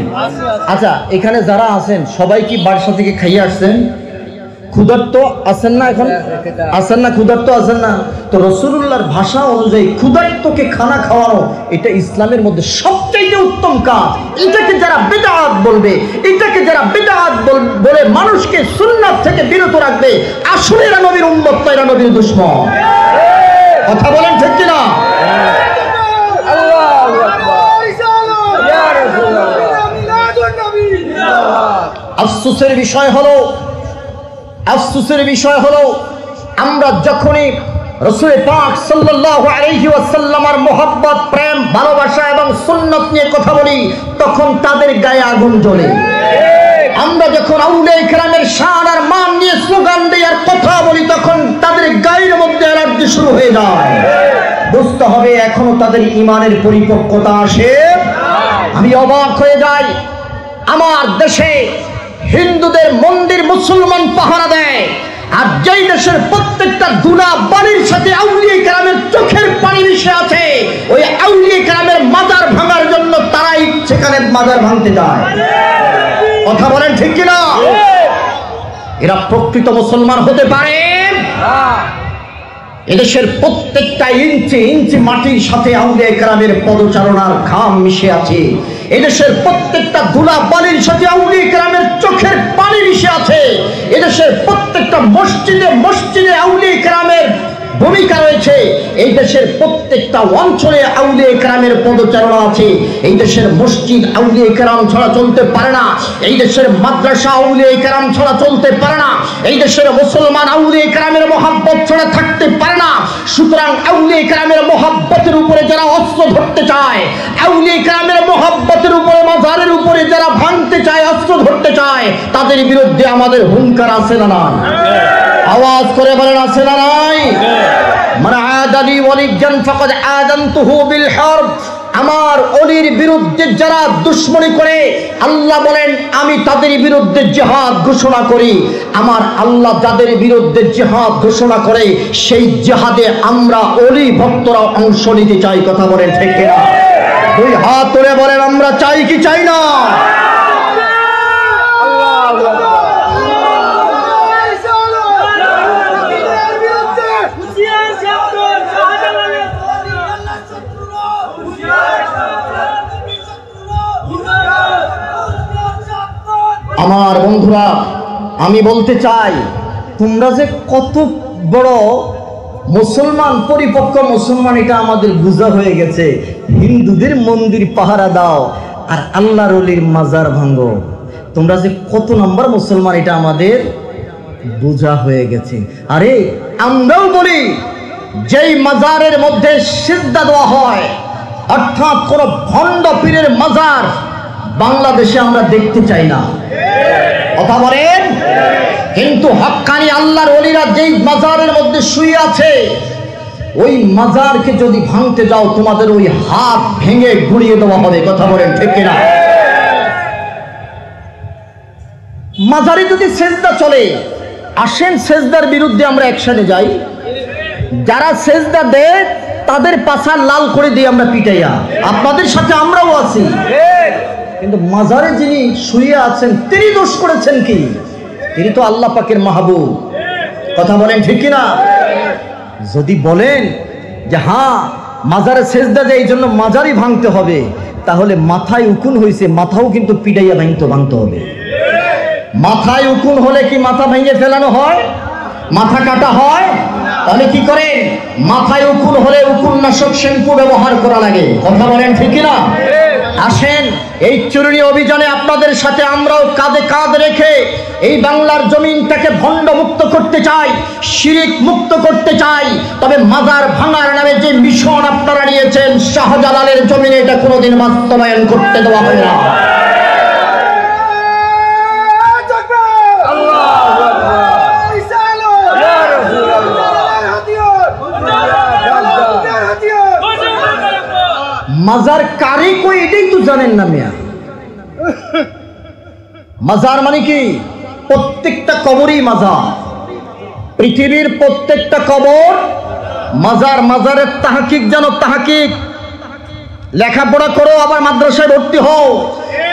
আচ্ছা, এখানে যারা আছেন সবাই কি বাসা থেকে খাইয়ে আসছেন? ক্ষুধার্ত আছেন না? এখন আছেন না? ক্ষুধার্ত আছেন না? তো রাসূলুল্লাহর ভাষা অনুযায়ী ক্ষুধার্তকে খানা খাওয়ানো এটা ইসলামের মধ্যে সবচেয়ে উত্তম কাজ। এটাকে যারা বিদআত বলবে, এটাকে যারা বিদআত বলে মানুষকে সুন্নাত থেকে বিরত রাখবে, আসলে এরা নবীর উম্মত না, এরা নবীর দুশমন। কথা বলেন ঠিক কিনা? আফসোসের বিষয় হলো আমরা যখনই রাসূল পাক সাল্লাল্লাহু আলাইহি ওয়াসাল্লামের মুহাব্বত, প্রেম, ভালোবাসা এবং সুন্নাত নিয়ে কথা বলি তখন তাদের গায়ে আগুন জ্বলে। আমরা যখন আউলিয়া কিরামের শান আর মান নিয়ে স্লোগান দিই আর কথা বলি তখন তাদের গায়ের মধ্যে এলার্জি শুরু হয়ে যায়। বুঝতে হবে এখনো তাদের ঈমানের পরিপক্কতা আসে। আমি অবাক হয়ে যাই, আমার দেশে হিন্দুদের মন্দির মুসলমান পাহারা দেয়, আর যেই দেশের প্রত্যেকটা দুলা বাড়ির সাথে আউলিয়া কিরামের চোখের পানি মিশে আছে, ওই আউলিয়া কিরামের মাজার ভাঙার জন্য তারাই সেখানে মাজার ভাঙতে যায়। কথা বলেন ঠিক কিনা? এরা প্রকৃত মুসলমান হতে পারে? এদেশের প্রত্যেকটা ইঞ্চি ইঞ্চি মাটির সাথে আউলিয়া কিরামের পদচারণার ঘাম মিশে আছে। এদেশের প্রত্যেকটা ধুলা বালির সাথে আউলিয়া কিরামের চোখের পানি মিশে আছে। এদেশের প্রত্যেকটা মসজিদে মসজিদে আউলিয়া কিরামের ভূমিকা রয়েছে। এই দেশের প্রত্যেকটা অঞ্চলে আউলিয়া কিরামের পদচারণা আছে। এই দেশের মসজিদ আউলিয়া কিরাম ছাড়া চলতে পারে না। এই দেশের মাদ্রাসা আউলিয়া কিরাম ছাড়া চলতে পারে না। এই দেশের মুসলমান আউলিয়া কিরামের মহব্বত ছাড়া থাকতে পারে না। সুতরাং আউলিয়া কিরামের মহব্বতের উপরে যারা অস্ত্র ধরতে চায়, আউলিয়া কিরামের মহব্বতের উপরে, মাজারের উপরে যারা ভাঙতে চায়, অস্ত্র ধরতে চায়, তাদের বিরুদ্ধে আমাদের হুঙ্কার আছে না নাই? আওয়াজ করে বলেন আছে না নাই? মান আদালি ওয়ালিয়ান ফাকাদ আযানতুহু বিল হারব। আমার ওলির বিরুদ্ধে যারা দুশমনি করে, আল্লাহ বলেন আমি তাদের বিরুদ্ধে জিহাদ ঘোষণা করি। আমার আল্লাহ যাদের বিরুদ্ধে জিহাদ ঘোষণা করে সেই জিহাদে আমরা ওলি ভক্তরা অংশ নিতে চাই। কথা বলেন ঠিক কিনা? দুই হাত তুলে বলেন আমরা চাই কি চাই না? আমার বন্ধুরা, আমি বলতে চাই তোমরা যে কত বড় মুসলমান, পরিপক্ক মুসলমান, এটা আমাদের বোঝা হয়ে গেছে। হিন্দুদের মন্দির পাহারা দাও আর আল্লাহর ওলির মাজার ভাঙো, তোমরা যে কত নম্বর মুসলমান এটা আমাদের বোঝা হয়ে গেছে। আরে আমরাও বলি যেই মাজারের মধ্যে সিজদা দেওয়া হয়, অর্থাৎ কোন ভণ্ড পীরের মাজার বাংলাদেশে আমরা দেখতে চাই না। কথা বলেন। কিন্তু হক্কানি আল্লাহর ওলিরা যেই মাজারের মধ্যে শুয়ে আছে, ওই মাজারকে যদি ভাঙতে যাও তোমাদের ওই হাত ভেঙে গুড়িয়ে দেওয়া হবে। কথা বলেন ঠিক কিনা? মাজারে যদি সেজদা চলে, আসেন সেজদার বিরুদ্ধে আমরা অ্যাকশনে যাই। যারা সেজদা দেয় তাদের পাছা লাল করে দিয়ে আমরা পিটাইয়া, আপনাদের সাথে আমরাও আছি। কিন্তু মাজারে যিনি শুয়ে আছেন তিনি দোষ করেছেন কি? তিনি তো আল্লাহ পাকের মাহবুব। কথা বলেন ঠিক কিনা? যদি বলেন যে হ্যাঁ মাজারে সেজদা দেয় এই জন্য মাজারই ভাঙতে হবে, তাহলে মাথায় উকুন হয়েছে, মাথাও কিন্তু পিটাইয়া ভাঙতে হবে। মাথায় উকুন হলে কি মাথা ভেঙে ফেলানো হয়? মাথা কাটা হয়? তাহলে কি করেন? মাথায় উকুন হলে উকুননাশক শ্যাম্পু ব্যবহার করা লাগে। কথা বলেন ঠিক না? আসেন এই চূর্ণী অভিযানে আপনাদের সাথে আমরাও কাঁধে কাঁধ রেখে এই বাংলার জমিনটাকে ভণ্ড মুক্ত করতে চাই, শিরিক মুক্ত করতে চাই। তবে মাজার ভাঙার নামে যে মিশন আপনারা নিয়েছেন শাহজালালের জমিনে, এটা কোনোদিন বাস্তবায়ন করতে দেওয়া হবে না। মাজার কারে কই এটাই তো জানেন না মিয়া। মাজার মানে কি? প্রত্যেকটা কবরই মাজার। পৃথিবীর প্রত্যেকটা কবর মাজার। মাজারের তাহকিক জানো? তাহকিক লেখাপড়া করো, আবার মাদ্রাসায় ভর্তি হও।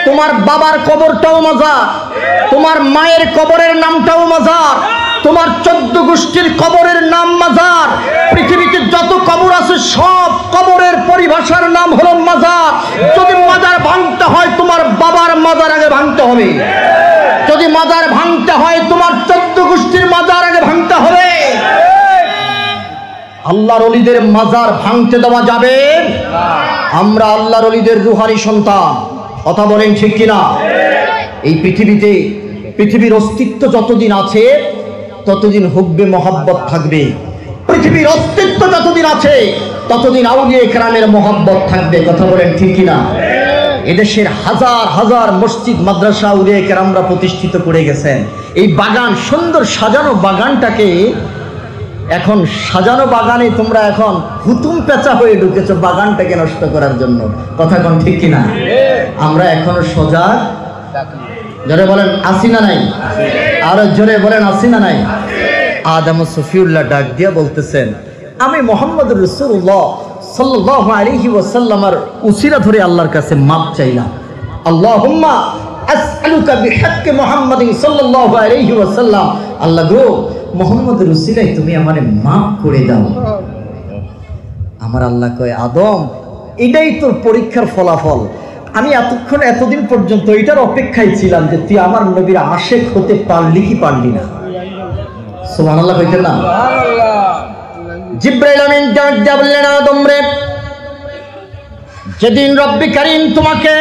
তোমার বাবার কবরটাও মাজার, তোমার মায়ের কবরের নামটাও মাজার, তোমার 14 গোষ্ঠীর কবরের নাম মাজার। পৃথিবীতে যত কবর আছে সব কবরের পরিভাষার নাম হলো মাজার। যদি মাজার ভাঙতে হয় তোমার বাবার মাজার আগে ভাঙতে হবে, যদি মাজার ভাঙতে হয় তোমার 14 গোষ্ঠীর মাজার আগে ভাঙতে হবে। আল্লাহর ওলিদের মাজার ভাঙতে দেওয়া যাবে? আমরা আল্লাহর ওলিদের রুহানি সন্তান। কথা বলেন ঠিক কিনা? এই পৃথিবীতে পৃথিবীর অস্তিত্ব যতদিন আছে ততদিন হুব্বে মহব্বত থাকবে। পৃথিবীর অস্তিত্ব যতদিন আছে ততদিন আউলিয়া কেরামের মহব্বত থাকবে। কথা বলেন ঠিক কিনা? এদেশের হাজার হাজার মসজিদ মাদ্রাসা আউলিয়া কেরামরা প্রতিষ্ঠিত করে গেছেন। এই বাগান, সুন্দর সাজানো বাগানটাকে এখন সাজানো বাগানে তোমরা এখন হুতুম পেঁচা হয়ে ঢুকেছো বাগানটাকে নষ্ট করার জন্য। কথা কোন ঠিক কিনা? আমরা এখনো সজাগ। জোরে বলেন আসি না নাই? আরো জোরে বলেন আসি না নাই? আদম সফিউল্লাহ ডাক দিয়া বলতেছেন, আমি মুহাম্মদ রাসূলুল্লাহ সাল্লাল্লাহু আলাইহি ওয়াসাল্লামের উসিলা ধরে আল্লাহর কাছে মাপ চাইলাম। আল্লাহুম্মা আসআলুকা বিহাক্কি মুহাম্মাদিন সাল্লাল্লাহু আলাইহি ওয়াসাল্লাম, আল্লাহ গো মুহাম্মদের উসিলায় তুমি আমারে মাফ করে দাও। আমার আল্লাহ কয়, আদম এটাই তোর পরীক্ষার ফলাফল। আমি এতদিন পর্যন্ত এটার অপেক্ষায় ছিলাম যে তুই আমার নবীর আশেক হতে পারলি কি পারলি না। সুবহানাল্লাহ কইতেন না? জিবরাইল আমিন ডাক দিয়া বললেন, আদম রে, যেদিন রব্বি কারীম তোমাকে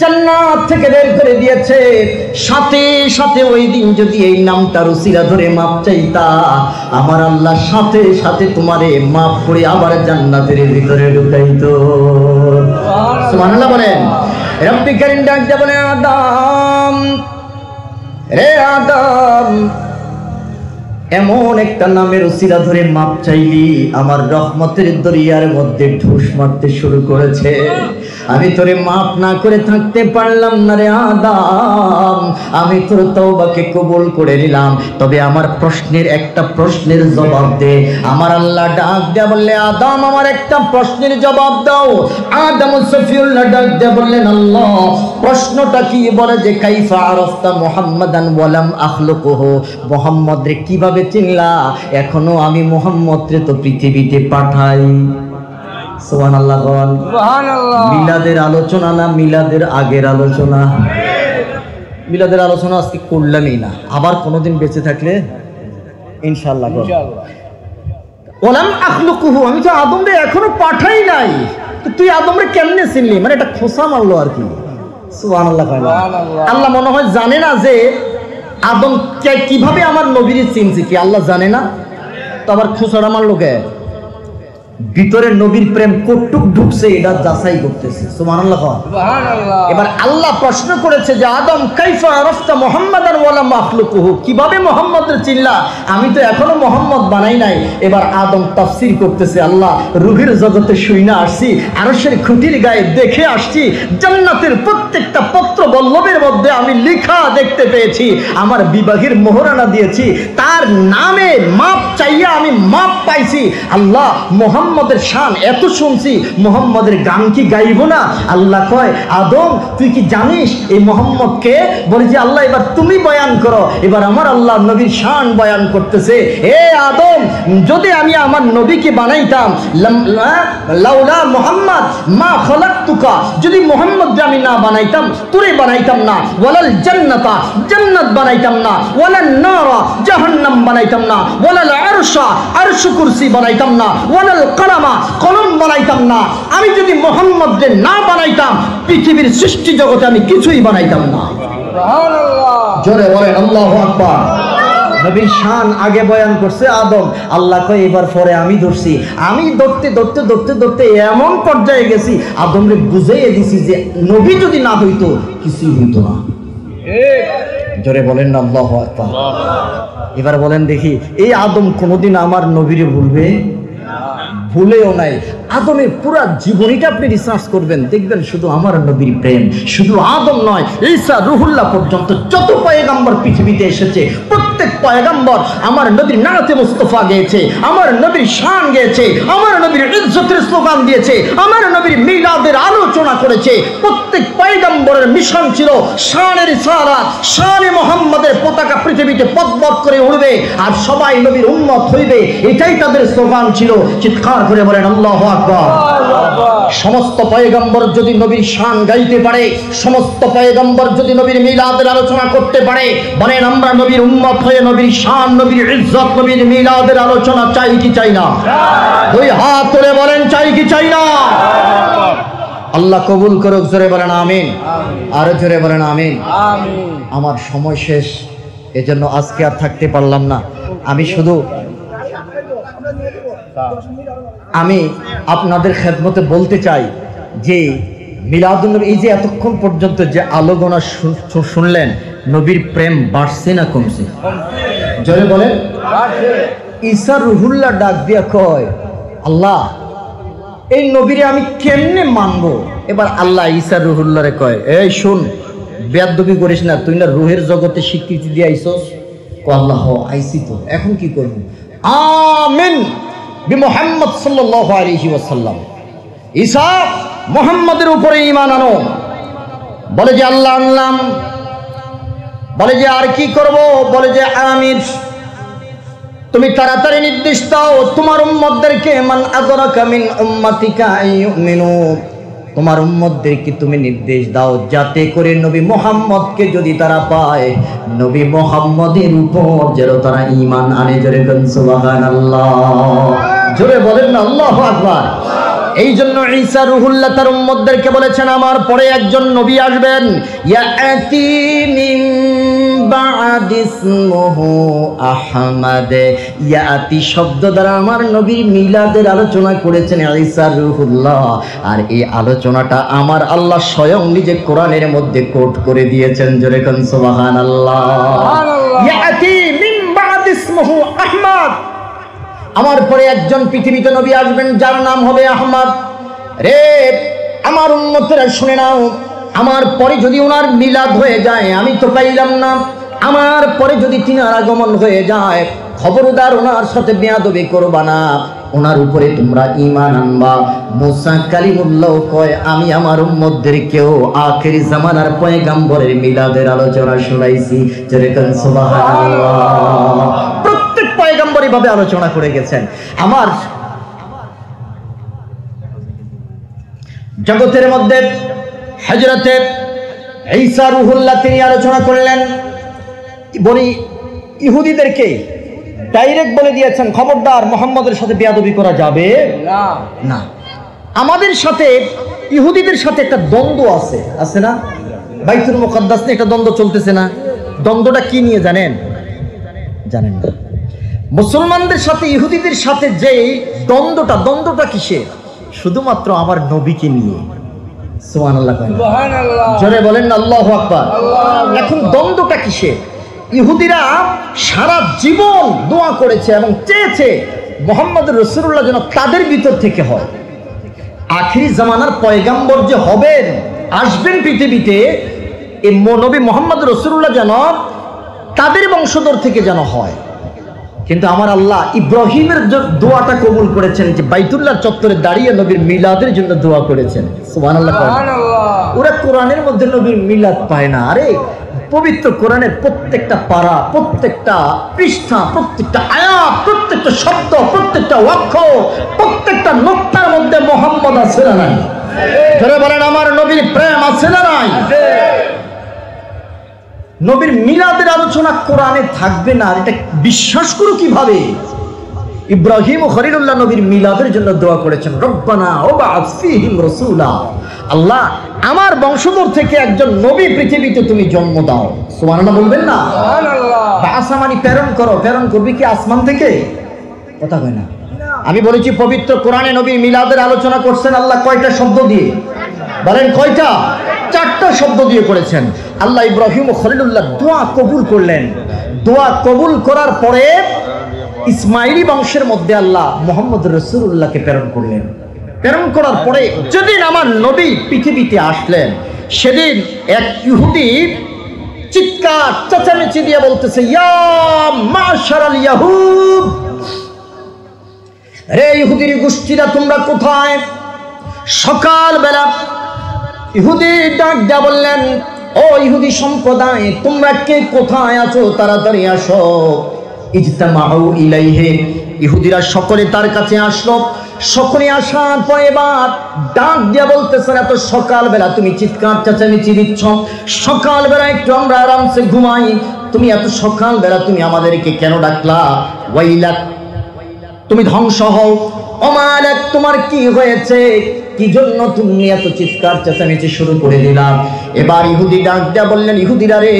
জান্নাত থেকে বের করে দিয়েছে, সাথে সাথে ওই দিন যদি এই নামটার উসিলা ধরে মাপ চাইতা, আমার আল্লাহ সাথে সাথে তোমারে মাফ করে আবার জান্নাতের ভিতরে ঢুকাইতো। সুবহানাল্লাহ বলেন। রব্বি কারীম ডাক দিয়া বলে, আদম রে আদম, এমন একটা নামের উসিলা ধরে মাপ চাইলি, আমার রহমতের দরিয়ার মধ্যে ঢুস মারতে শুরু করেছে। আমি তোরে মাফ না করে থাকতে পারলাম না রে আদম। আমি তোর তওবাকে কবুল করে নিলাম, তবে আমার একটা প্রশ্নের জবাব দে। আমার আল্লাহ ডাক দিয়া বললে, আদম আমার একটা প্রশ্নের জবাব দাও। আদম সফিউল্লাহ ডাক দিয়া বললেন, আল্লাহ প্রশ্নটা কি? বলে যে কাইফা আরাফতা মুহাম্মাদান ওয়া লাম আখলুকুহু, মুহাম্মদ রে কিভাবে চিনলা? এখনো আমি মুহাম্মদ রে তো পৃথিবীতে পাঠাই। সুবহানাল্লাহ বল। সুবহানাল্লাহ। মিলাদের আলোচনা না মিলাদের আগের আলোচনা? মিলাদের আলোচনা আজকে করলামই না, আবার কোনোদিন বেঁচে থাকলে ইনশাআল্লাহ করব। ওলাম আখলুকুহু, আমি তো আদমরে এখনো পাঠাই নাই, তো তুই আদমরে কেমনে চিনলি? মানে এটা খোসা মারলো আর কি। সুবহানাল্লাহ। আল্লাহ মনে হয় জানে না যে আদম কিভাবে আমার নবীর চিনছে, কি আল্লাহ জানে না? তো আবার খোসাটা মারলো কে? ভিতরে নবীর প্রেম কতটুক ঢুকছে এটা যাচাই করতেছে। সুবহানাল্লাহ। এবার আল্লাহ প্রশ্ন করেছে যে আদম কাইফা আরাফতা মুহাম্মাদান ওয়া লাম আখলুকুহু, কিভাবে মুহাম্মদের চিনলা? আমি তো এখনো মুহাম্মদ বানাই নাই। এবার আদম তাফসীর করতেছে, আল্লাহ রূহের জগতে শুইনা আসছি, আরশের খুঁটির গায়ে দেখে আসছি, জান্নাতের প্রত্যেকটা পত্র বল্লভের মধ্যে আমি লেখা দেখতে পেয়েছি, আমার বিবাহের মোহরানা দিয়েছি, তার নামে মাপ চাইয়া আমি মাপ পাইছি। আল্লাহ মুহাম্মদ মুহাম্মদের শান এত শুনছি, মুহাম্মদের গান কি গাইব না? আল্লাহ কয়, আদম তুই কি জানিস এই মুহাম্মদকে? বলে যে আল্লাহ এবার তুমি বয়ান করো। এবার আমার আল্লাহ নবীর শান বয়ান করতেছে। এ আদম, যদি আমি আমার নবীকে বানাইতাম, লাউলা মুহাম্মদ মা খালাকতুকা, যদি মুহাম্মদকে আমি না বানাইতাম তোরে বানাইতাম না। ওয়ালাল জান্নাতা, জান্নাত বানাইতাম না। ওয়ালান নারা, জাহান্নাম বানাইতাম না। ওয়ালাল আরশা, আরশ কুরসি বানাইতাম না। ওয়ালাল কলামা, কলম বানাইতাম না। আমি যদি মুহাম্মদকে না বানাইতাম পৃথিবীর সৃষ্টি জগতে আমি কিছুই বানাইতাম না। সুবহানাল্লাহ, জোরে বলেন আল্লাহু আকবার। নবীর শান আগে বয়ান করছে আদম। আল্লাহ কয় এবার পরে আমি ধরছি। আমি ধরতে ধরতে ধরতে ধরতে এমন পর্যায়ে গেছি, আদমরে বুঝাইয়ে দিছি যে নবী যদি না হইতো কিছুই হইতো না। জোরে বলেন না আল্লাহু আকবার। এবার বলেন দেখি, এই আদম কোনোদিন আমার নবীরে ভুলবে? ভুলেও নাই। আদমের পুরা জীবনীটা আপনি রিসার্চ করবেন, দেখবেন শুধু আমার নবীর প্রেম। শুধু আদম নয়, ঈসা রুহুল্লাহ পর্যন্ত যত পয়গাম্বর পৃথিবীতে এসেছে প্রত্যেক পয়গাম্বর আমার নবীর নাতে মুস্তাফা গেয়েছে, আমার নবীর শান গেয়েছে, আমার নবীর ইজ্জতের স্লোগান দিয়েছে, আমার নবীর মিলাদের আলোচনা করেছে। প্রত্যেক পয়গাম্বরের মিশন ছিল শানের ইশারাত, শানে মুহাম্মদের পতাকা পৃথিবীতে পথবৎ করে উড়বে আর সবাই নবীর উম্মত হইবে, এটাই তাদের স্লোগান ছিল। চিৎকার করে বলেন আল্লাহু আকবার। সমস্ত পয়গম্বর যদি নবীর শান গাইতে পারে, সমস্ত পয়গম্বর যদি নবীর মিলাদের আলোচনা করতে পারে, বলেন আমরা নবীর উম্মত হয়ে নবীর শান, নবীর ইজ্জত, নবীর মিলাদের আলোচনা চাই কি চাই না? দুই হাত তুলে বলেন চাই কি চাই না? আল্লাহ কবুল করুক। জোরে বলেন আমিন। আরো জোরে বলেন আমিন। আমার সময় শেষ, এজন্য আজকে আর থাকতে পারলাম না। আমি আপনাদের খেদমতে বলতে চাই যে মিলাদুন্নবী, এই যে এতক্ষণ পর্যন্ত যে আলোচনা শুনলেন, নবীর প্রেম বাড়ছে না কমছে? জোরে বলেন। ঈসা রুহুল্লাহ ডাক দিয়া কয়, আল্লাহ এই নবীরে আমি কেমনে মানবো? এবার আল্লাহ ঈসা রুহুল্লাহরে কয়, এই শুন, বেয়াদবি করিস না, তুই না রুহের জগতে স্বীকৃতি দিয়ে আইছস। আল্লাহ আইসি তো, এখন কি করবো? আমিন বিমুহাম্মদ সাল্লাল্লাহু আলাইহি ওয়াসাল্লাম। ঈসা মুহাম্মাদের উপরে ঈমান আনো। বলে যে আল্লাহ আনলাম। বলে যে আর কি করব? বলে যে আমির, তুমি তাড়াতাড়ি নির্দেশ দাও তোমার উম্মতদেরকে, মান আদরাকা মিন উম্মাতিকা আইয়ুমিনু, তোমার উম্মতদেরকে তুমি নির্দেশ দাও যাতে করে নবী মুহাম্মদকে যদি তারা পায়, নবী মুহাম্মদের উপর যেন তারা ঈমান আনে। জোরে বলেন সুবহানাল্লাহ। জোরে বলেন না আল্লাহু আকবার। এই জন্য ঈসা রুহুল্লাহ তার উম্মতদেরকে বলেছেন, আমার পরে একজন নবী আসবেন, ইয়াতি মিন বা'দি ইসমুহু আহমদ। ইয়াতি শব্দ দ্বারা আমার নবীর মিলাদের আলোচনা করেছেন ঈসা রুহুল্লাহ, আর এই আলোচনাটা আমার আল্লাহ স্বয়ং নিজে কোরআনের মধ্যে কোট করে দিয়েছেন। জোরে কোন সুবহানাল্লাহ। ইয়াতি মিন বা'দি ইসমুহু আহমদ, আমার পরে একজন পৃথিবীতে নবী আসবেন যার নাম হবে আহমদ। রে আমার উম্মতেরা শুনে নাও, আমার পরে যদি ওনার মিলাদ হয়ে যায় আমি তো পাইলাম না, আমার পরে যদি তিনার আগমন হয়ে যায় খবরদার ওনার সাথে বেয়াদবি করবা না, ওনার উপরে তোমরা ঈমান আনবা। মুসা কালিমুল্লাহ কয়, আমি আমার উম্মতদেরকেও আখির জামানার পয়গম্বরের মিলাদের আলোচনা শুনাইছি। যেরকম সুবহানাল্লাহ। প্রত্যেক পয়গম্বর এইভাবে আলোচনা করে গেছেন। আমার জগতের মধ্যে হযরতে ঈসা রুহুল্লাহ তিনি আলোচনা করলেন। বনি ইহুদিদেরকে ডাইরেক্ট বলে দিয়েছেন, খবরদার মুহাম্মদের সাথে বেয়াদবি করা যাবে না। আমাদের সাথে ইহুদিদের সাথে একটা দ্বন্দ্ব আছে না? বাইতুল মুকাদ্দাস নিয়ে একটা দ্বন্দ্ব চলতেছে না? দ্বন্দ্বটা কি নিয়ে জানেন? জানেন না? মুসলমানদের সাথে ইহুদিদের সাথে যে দ্বন্দ্বটা কিসের? শুধুমাত্র আমার নবীকে নিয়ে। সুবহানাল্লাহ, সুবহানাল্লাহ, জোরে বলেন না আল্লাহু আকবার। এখন দ্বন্দ্বটা কিসের? ইহুদিরা সারা জীবন দোয়া করেছে এবং চেয়েছে মুহাম্মদ রাসূলুল্লাহ যেন তাদের ভিতর থেকে হয়। আখিরি জামানার পয়গম্বর যে হবেন, আসবেন পৃথিবীতে, এই নবী মুহাম্মদ রাসূলুল্লাহ যেন তাদের বংশধর থেকে যেন হয়। কিন্তু আমার আল্লাহ ইব্রাহিমের দোয়াটা কবুল করেছেন, যে বাইতুল্লাহ চত্বরে দাঁড়িয়ে নবীর মিলাদের জন্য দোয়া করেছেন। সুবহানাল্লাহ। ওরা কোরআনের মধ্যে নবীর মিলাদ পায় না। আরে পবিত্র কোরআনের প্রত্যেকটা পারা, প্রত্যেকটা পৃষ্ঠা, প্রত্যেকটা আয়াত, প্রত্যেকটা শব্দ, প্রত্যেকটা অক্ষর, প্রত্যেকটা নোক্তার মধ্যে মোহাম্মদ আছে না নাই? যারা বলেন আমার নবীর প্রেম আছে না নাই? নবীর মিলাদের আলোচনা কোরআনে থাকবে না, এটা বিশ্বাস করো কিভাবে? ইব্রাহিম ও খলিলুল্লাহ নবীর মিলাদের জন্য দোয়া করেছেন, রব্বানা ওয়াবআস ফীহিম রাসূলা, আল্লাহ আমার বংশধর থেকে একজন নবী পৃথিবীতে তুমি জন্ম দাও। সুবহানাল্লাহ বলবেন না? সুবহানাল্লাহ। বাসা মানে প্রেরণ করো, প্রেরণ করবে কি আসমান থেকে? কথা কয় না। আমি বলেছি পবিত্র কোরআনে নবীর মিলাদের আলোচনা করছেন আল্লাহ কয়টা শব্দ দিয়ে? বলেন কয়টা? 4টা শব্দ দিয়ে করেছেন। আল্লাহ ইব্রাহিম ও খলিলুল্লাহ দোয়া কবুল করলেন। দোয়া কবুল করার পরে ইসমাইলি বংশের মধ্যে আল্লাহ মুহাম্মদ রাসূলুল্লাহকে প্রেরণ করলেন। প্রেরণ করার পরে যেদিন আমার নবী পৃথিবীতে আসলেন, সেদিন এক ইহুদি চিৎকার চেঁচামেচি দিয়ে বলতেছে, ইয়া মাশারাল ইয়াহুদ, রে ইহুদির গোষ্ঠীরা তোমরা কোথায়? সকালবেলা ইহুদি ডাক দিয়া বললেন, ও ইহুদি সম্প্রদায়, তোমরা কে কোথায় আছো? তাড়াতাড়ি আসো। ইজতামাউ ইলাইহি, ইহুদিরা সকলে তার কাছে আসলো। সকলে আসার পরে এবার ডাক দিয়া বলতেছেন, এত সকালবেলা তুমি চিৎকার চেঁচামেচি দিচ্ছ, সকালবেলা একটু আমরা আরামসে ঘুমাই, তুমি এত সকালবেলা তুমি আমাদেরকে কেন ডাকলা? ওয়াইলাক, তুমি ধ্বংস হও। ওমালাক, তোমার কি হয়েছে? কি জন্য তুমি এত চিৎকার চেঁচামেচি শুরু করে দিলাম? এবার ইহুদি ডাক দিয়া বললেন, ইহুদিরা রে,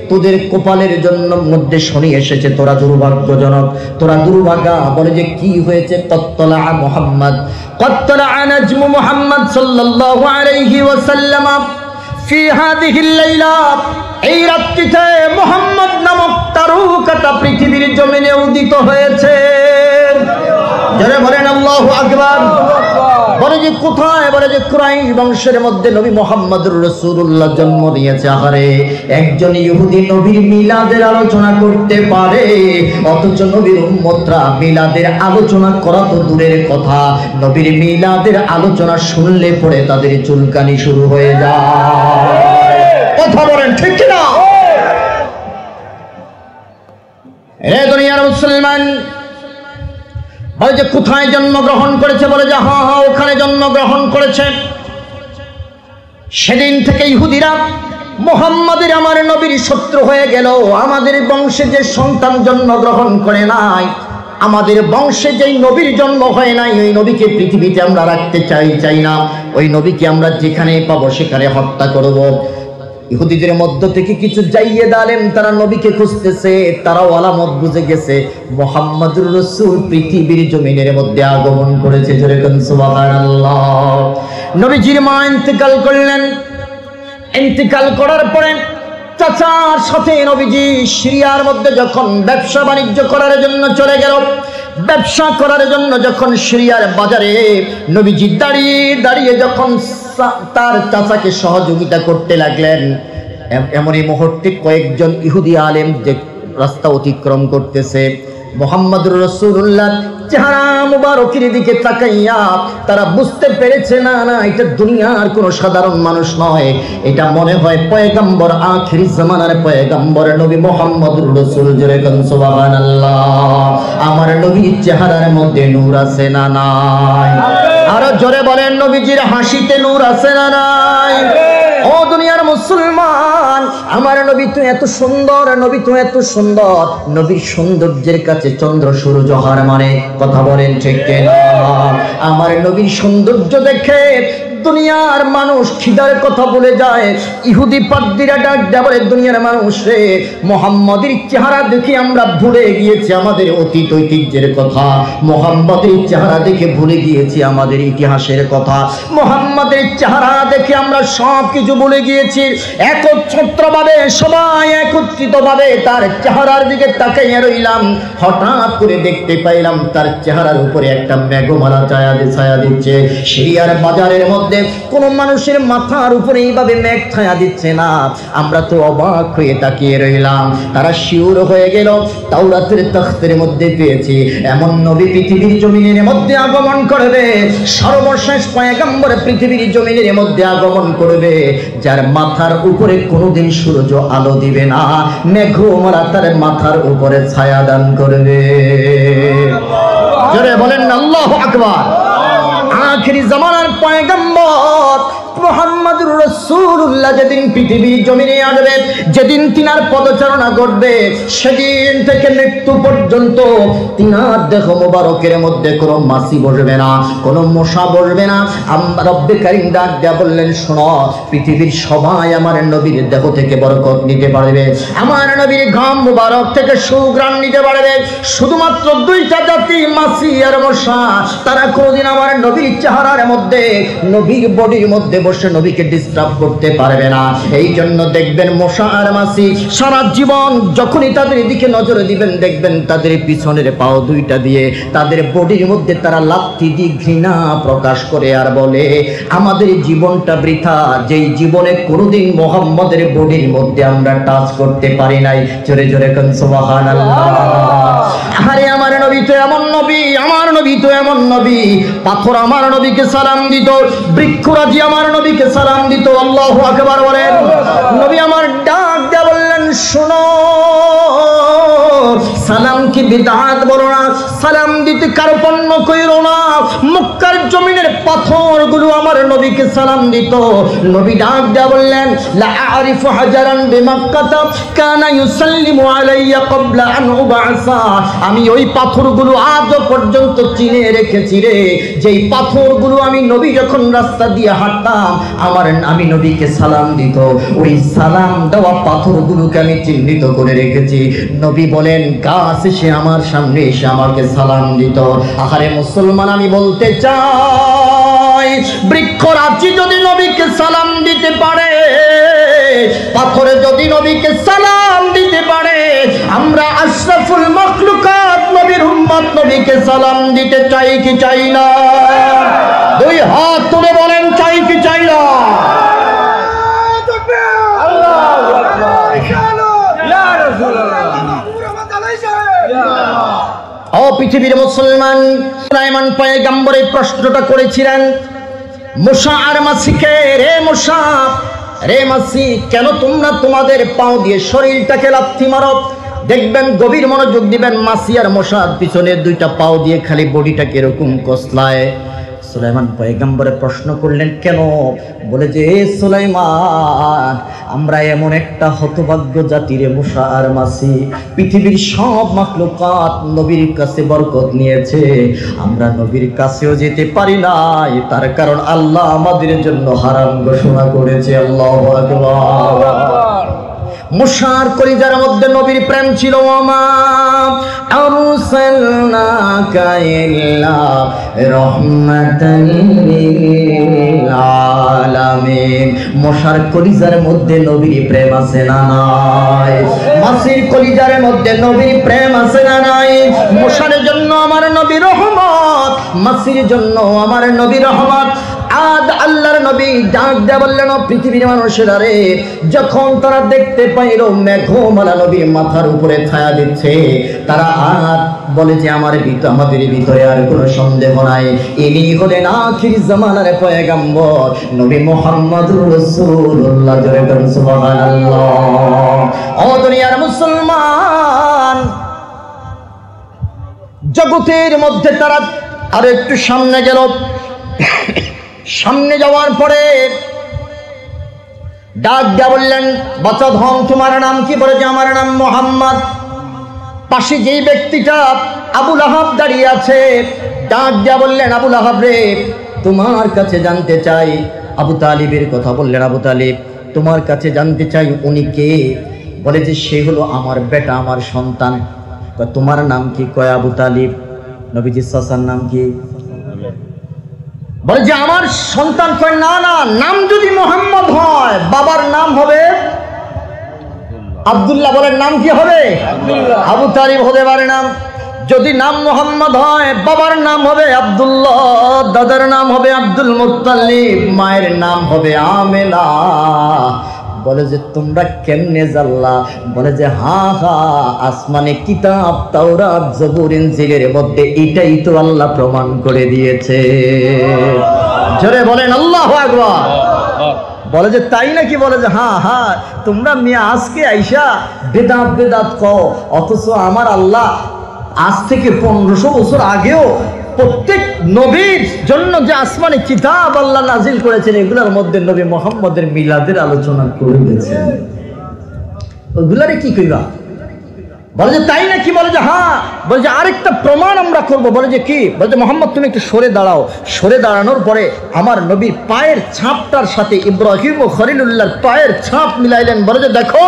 তোদের কপালের জন্য মধ্যে শনি এসেছে, তোরা দুর্ভাগ্যজনক, তোরা দুর্ভাগা। বলে যে কি হয়েছে? কত্তলা মুহাম্মদ, কত্তলা নাজমু মুহাম্মদ সাল্লাল্লাহু আলাইহি ওয়াসাল্লাম ফি হাদিহিল লাইলা, এই রাত্রিতে মুহাম্মদ নামক তারকাটা পৃথিবীর জমিনে উদিত হয়েছে। যারা বলেন আল্লাহু আকবার। বলে যে কোথায়? বলে যে কুরাইশ বংশের মধ্যে নবী মুহাম্মদুর রাসূলুল্লাহ জন্ম নিয়েছে। আহারে, একজন ইহুদি নবীর মিলাদের আলোচনা করতে পারে, অথচ নবীর উম্মতরা মিলাদের আলোচনা করা তো দূরের কথা, নবীর মিলাদের আলোচনা শুনলে পরে তাদের চুলকানি শুরু হয়ে যায়। কথা বলেন ঠিক কি না? রে দুনিয়ার মুসলমান, বলে যে কোথায় জন্মগ্রহণ করেছে? বলে যে হ্যাঁ হ্যাঁ, ওখানে জন্মগ্রহণ করেছে। সেদিন থেকে ইহুদিরা মুহাম্মাদের আমার নবীর শত্রু হয়ে গেল। আমাদের বংশে যে সন্তান জন্মগ্রহণ করে নাই, আমাদের বংশে যেই নবীর জন্ম হয় নাই, ওই নবীকে পৃথিবীতে আমরা রাখতে চাই না। ওই নবীকে আমরা যেখানে পাবো সেখানে হত্যা করব। ইহুদিদের মধ্য থেকে কিছু জাইয়েদ আলেম তারা নবীকে খুঁজতেছে, তারাও আলামত বুঝে গেছে মুহাম্মদুর রাসূল পৃথিবীর জমিনের মধ্যে আগমন করেছে। যেরকম সুবহানাল্লাহ। নবীজির মা ইন্তেকাল করলেন। ইন্তেকাল করার পরে চাচার সাথে নবীজি সিরিয়ার মধ্যে যখন ব্যবসা বাণিজ্য করার জন্য চলে গেল, ব্যবসা করার জন্য যখন সিরিয়ার বাজারে নবীজি দাঁড়িয়ে দাঁড়িয়ে যখন তার চাচাকে সহযোগিতা করতে লাগলেন, এমনই মুহূর্তে কয়েকজন ইহুদি আলেম যে রাস্তা অতিক্রম করতেছে, মুহাম্মদুর রাসূলুল্লাহ চেহারা মুবারকের দিকে তাকাইয়া তারা বুঝতে পেরেছে, না না, এটা দুনিয়ার কোনো সাধারণ মানুষ নয়, এটা মনে হয় পয়গম্বর, আখির জামানার পয়গম্বর নবী মুহাম্মদুর রাসূল। যেরকম সুবহানাল্লাহ। আমার নবীর চেহারার মধ্যে নূর আছে না নাই? আরো জোরে বলেন, নবীজির হাসিতে নূর আছে না নাই? ও দুনিয়ার মুসলমান, আমার নবী তো এত সুন্দর, নবী তো এত সুন্দর, নবীর সৌন্দর্যের কাছে চন্দ্র সূর্য হার মানে। কথা বলেন ঠিক কিনা? আমার নবীর সৌন্দর্য দেখে দুনিয়ার মানুষ খিদার কথা বলে যায়। ইহুদি পাদ্রীরা ডাক দেয়া বলে, দুনিয়ার মানুষ রে, মুহাম্মাদের চেহারা দেখে আমরা ভুলে গিয়েছি আমাদের অতীত ঐতিহ্যের কথা, মুহাম্মাদের চেহারা দেখে ভুলে গিয়েছি আমাদের ইতিহাসের কথা, মুহাম্মাদের চেহারা দেখে আমরা সব কিছু ভুলে গিয়েছি। একত্রিতভাবে সবাই একত্রিতভাবে তার চেহারার দিকে তাকাইয়া রইলাম। হঠাৎ করে দেখতে পাইলাম তার চেহারার উপরে একটা মেঘমালা ছায়া দিচ্ছে। সিরিয়ার বাজারের মধ্যে মধ্যে কোন মানুষের মাথার উপরে এইভাবে মেঘ ছায়া দিচ্ছে না। আমরা তো অবাক হয়ে তাকিয়ে রইলাম। তারা শিউর হয়ে গেল, তাওরাতের তখতের মধ্যে পেয়েছি এমন নবী পৃথিবীর জমিনের মধ্যে আগমন করবে, সর্বশেষ পয়গম্বর পৃথিবীর জমিনের মধ্যে আগমন করবে, যার মাথার উপরে কোনোদিন সূর্য আলো দিবে না, মেঘমালা তার মাথার উপরে ছায়া দান করবে। জোরে বলেন আল্লাহু আকবার। আখিরি জামানার পয়গম্বর মুহাম্মদুর রাসূলুল্লাহ যেদিন পৃথিবীর জমিনে আসবে, যেদিন তিনার পদচারণা করবে, সেদিন থেকে মৃত্যু পর্যন্ত তিনার দেহ মোবারকের মধ্যে কোনো মাছি বসবে না, কোনো মশা বসবে না। রব্বে কারীম ডাক দেয়া বললেন, শোনো, পৃথিবীর সবাই আমার নবীর দেহ থেকে বরকত নিতে পারবে, আমার নবীর ঘাম মোবারক থেকে সুঘ্রাণ নিতে পারবে। শুধুমাত্র দুইটা জাতি, মাছি আর মশা, তারা কোনদিন আমার নবীর চেহারার মধ্যে, নবীর বডির মধ্যে বসে নবীকে ডিস্টার্ব করতে পারবে না। এই জন্য দেখবেন মশা আর মাছি সারা জীবন যখনই তাদের দিকে নজর দিবেন, দেখবেন তাদের পিছনের পাও দুইটা দিয়ে তাদের বডির মধ্যে তারা লাথি দিয়ে ঘৃণা প্রকাশ করে আর বলে, আমাদের জীবনটা বৃথা, যেই জীবনে কোনোদিন মুহাম্মদের বডির মধ্যে আমরা টাচ করতে পারি নাই। জোরে জোরে কোন সুবহানাল্লাহ। আরে আমার নবী তো এমন নবী, আমার নবী তো এমন নবী, পাথর আমার নবীকে সালাম দিত, বৃক্ষরাজি আমার নবীকে সালাম দিত। আল্লাহু আকবার বলেন। নবী আমার ডাক দেয়া বললেন, শোনো, সালাম কি বিদআত বলো না, সালাম দিতে কার্পণ্য কইরো না। মক্কার জমিনের পাথরগুলো আমার নবীকে সালাম দিত। নবী ডাক দেয়া বললেন, লা আরিফু হাজারান বিমাক্কাতা কানা ইউসাল্লিমু আলাইয়া ক্বাবলা আন উবআসা। আমি ওই পাথরগুলো আজ পর্যন্ত চিনে রেখেছি রে, যেই পাথরগুলো আমি নবী যখন রাস্তা দিয়ে হাঁটতাম আমি নবীকে সালাম দিত, ওই সালাম দেওয়া পাথরগুলোকে আমি চিহ্নিত করে রেখেছি। নবী বলেন, গাছ এসে আমার সামনে এসে আমাকে সালাম দিত। আহারে মুসলমান, আমি বলতে চাই, বৃক্ষরাজি যদি নবীকে সালাম দিতে পারে, পাথরে যদি নবীকে সালাম দিতে পারে, আমরা আশরাফুল মাখলুকাত নবীর উম্মত নবীকে সালাম দিতে চাই কি চাই না? দুই হাত তুলে বলেন, চাই কি চাই না? ও পৃথিবীর মুসলমান, সুলাইমান পয়গম্বরের প্রশ্নটা করেছিলেন মুসা আর মাছিকে, রে মুসা, রে মাছি, কেন তোমরা তোমাদের পাও দিয়ে শরীরটাকে লাথি মারো? দেখবেন, গভীর মনোযোগ দিবেন, মাছি আর মশার পিছনে দুইটা পাও দিয়ে খালি বডিটাকে এরকম কসলায়। সুলাইমান পয়গম্বরে প্রশ্ন করলেন, কেন? বলে যে, সুলাইমান, আমরা এমন একটা হতভাগ্য জাতি রে মুসা আর মাছি, পৃথিবীর সব মাখলুকাত নবীর কাছে বরকত নিয়েছে, আমরা নবীর কাছেও যেতে পারি নাই, তার কারণ আল্লাহ আমাদের জন্য হারাম ঘোষণা করেছে। আল্লাহু আকবার। মুসার কলিজার মধ্যে নবীর প্রেম ছিল। ওমা আরসালনাকা ইল্লা রাহমাতান লিল আলামিন। মুসার কলিজার মধ্যে নবীর প্রেম আছে না নাই? মাসির কলিজার মধ্যে নবীর প্রেম আছে না নাই? মুসার জন্য আমার নবী রহমত, মাসির জন্য আমার নবী রহমত। আজ আল্লাহর নবী ডাক দেয়া বললেন, পৃথিবীর মানুষেরা রে, যখন তারা দেখতে পাইল মেঘমালা নবীর মাথার উপরে ছায়া দিচ্ছে, তারা আর বলে যে আমাদের ভিতরে আর কোনো সন্দেহ নাই, ইনি হলেন আখির জামানার পয়গম্বর নবী মুহাম্মদুর রাসূলুল্লাহ। জোরে বলুন সুবহানাল্লাহ। ও দুনিয়ার মুসলমান, জগতের মধ্যে তারা আর একটু সামনে গেল। সামনে যাওয়ার পরে ডাক দিয়া বললেন, বাচ্চা ধন, তোমার নাম কি? বলে যে আমার নাম মুহাম্মদ। পাশে যেই ব্যক্তিটা আবু লাহাব দাঁড়িয়ে আছে, ডাক দিয়া বললেন, আবু লাহাব রে, তোমার কাছে জানতে চাই। আবু তালিবের কথা বললেন, আবু তালিব, তোমার কাছে জানতে চাই, উনি কে? বলে যে সে হলো আমার বেটা, আমার সন্তান। তোমার নাম কি? কয় আবু তালিব। নবীজি চাচার নাম কি? বলে যে আমার সন্তান। কয় না না, নাম যদি মোহাম্মদ হয়, বাবার নাম হবে আব্দুল্লাহ। বলেন নাম কি হবে? আবু তালিব হতে পারে নাম। যদি নাম মোহাম্মদ হয়, বাবার নাম হবে আব্দুল্লাহ, দাদার নাম হবে আব্দুল মুত্তালিব, মায়ের নাম হবে আমেনা। বলে যে তোমরা কেমনে জানলা? বলে যে হা হা, আসমানে কিতাব তাওরাত জবুর ইনজিলের মধ্যে এটাই তো আল্লাহ প্রমাণ করে দিয়েছে। জোরে বলেন আল্লাহু আকবার। বলে যে তাই নাকি? বলে যে হ্যাঁ হ্যাঁ, তোমরা মিয়া আজকে আইসা বেদাত বেদাত কও, অথচ আমার আল্লাহ আজ থেকে 1500 বছর আগেও প্রত্যেক নবীর জন্য যে আসমানে কিতাব আল্লাহ নাজিল করেছেন, এগুলোর মধ্যে নবী মুহাম্মদের মিলাদের আলোচনা করে দিয়েছেন। ওগুলারে কি কইবা? বলে যে তাই নাকি? বলে যে হ্যাঁ। বলে যে আরেকটা প্রমাণ আমরা করব। বলে যে কি? বলে যে মোহাম্মদ তুমি একটু সরে দাঁড়াও। সরে দাঁড়ানোর পরে আমার নবীর পায়ের ছাপটার সাথে ইব্রাহিম ও খলিলুল্লাহর পায়ের ছাপ মিলাইলেন। বলে যে দেখো,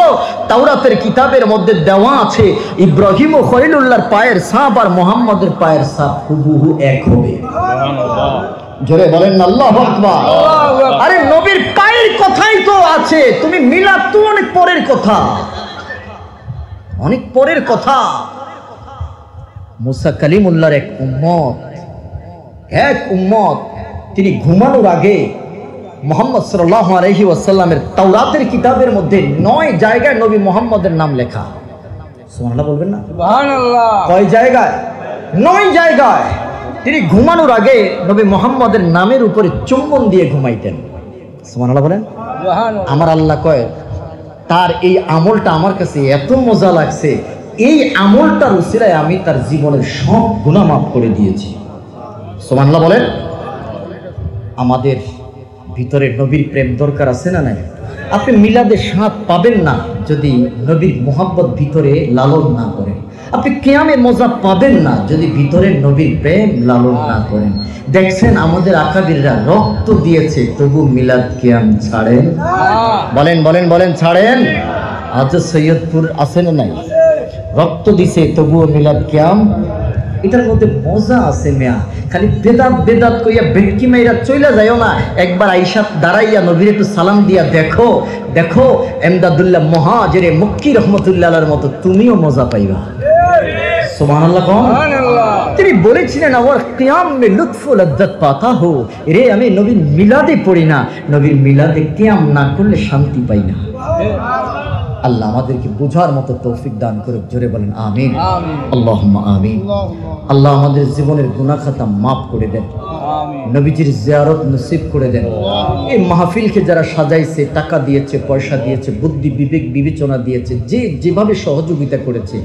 তাওরাতের কিতাবের মধ্যে দেওয়া আছে ইব্রাহিম ও খলিলুল্লাহর পায়ের ছাপ আর মোহাম্মদের পায়ের ছাপ হুবহু এক হবে। জোরে বলেন না আল্লাহু আকবার। আরে নবীর পায়ের কথাই তো আছে, তুমি মিলাদ তো অনেক পরের কথা, অনেক পরের কথা। মুসা কালিমুল্লাহর এক উম্মত তিনি ঘুমানোর আগে মুহাম্মদ সাল্লাল্লাহু আলাইহি ওয়াসাল্লামের তাওরাতের কিতাবের মধ্যে 9 জায়গায় নবী মুহাম্মদের নাম লেখা। সুবহানাল্লাহ বলবেন না? সুবহানাল্লাহ। কয় জায়গায়? 9 জায়গায়। তিনি ঘুমানোর আগে নবী মুহাম্মদের নামের উপরে চুম্বন দিয়ে ঘুমাইতেন। সুবহানাল্লাহ বলেন। সুবহানাল্লাহ। আমার আল্লাহ কয় তার এই আমলটা আমার কাছে এত মজা লাগছে, এই আমলটার উসিলায় আমি তার জীবনের সব গুনাহ মাফ করে দিয়েছি। সুবহানাল্লাহ বলেন। আমাদের ভিতরে নবীর প্রেম দরকার আছে না নাই? আপনি মিলাদের স্বাদ পাবেন না যদি নবীর মোহাব্বত ভিতরে লালন না করেন। আপনি কিয়ামে মজা পাবেন না যদি ভিতরে নবীর প্রেম লালন না করেন। দেখছেন আমাদের আকাবিররা রক্ত দিয়েছে তবু মিলাদ কিয়াম ছাড়েন। বলেন বলেন বলেন, ছাড়েন? আজ সৈয়দপুর আছে না নাই? রক্ত দিছে তবুও মিলাদ কিয়াম। এটার মধ্যে মজা আছে মিয়া। খালি বেদাত বেদাত কইয়া বেটকি মাইরা চইলা যাইও না, একবার আইসা দাঁড়াইয়া নবীর একটু সালাম দিয়া দেখো, দেখো এমদাদুল্লাহ মুহাজিরে মক্কি রহমতুল্লাহ আলাইহির মতো তুমিও মজা পাইবা। সুবহানাল্লাহ। সুবহানাল্লাহ। তিনি বলেছিলেন আমার কিয়াম মে লুৎফ ও লজ্জত পাতা হো। রে আমি নবীর মিলাদে পড়ি না, নবীর মিলাদে কিয়াম না করলে শান্তি পাই না। আল্লাহ আমাদেরকে বোঝার মতো তৌফিক দান করুক। জোরে বলেন আমিন। আল্লাহুম্মা আমিন। আল্লাহ আমাদের জীবনের গুনাহ খাতা মাফ করে দেন, নবীজির জিয়ারত নসিব করে দেন। এই মাহফিলকে যারা সাজাইছে, টাকা দিয়েছে, পয়সা দিয়েছে, বুদ্ধি বিবেক বিবেচনা দিয়েছে, যে যেভাবে সহযোগিতা করেছে,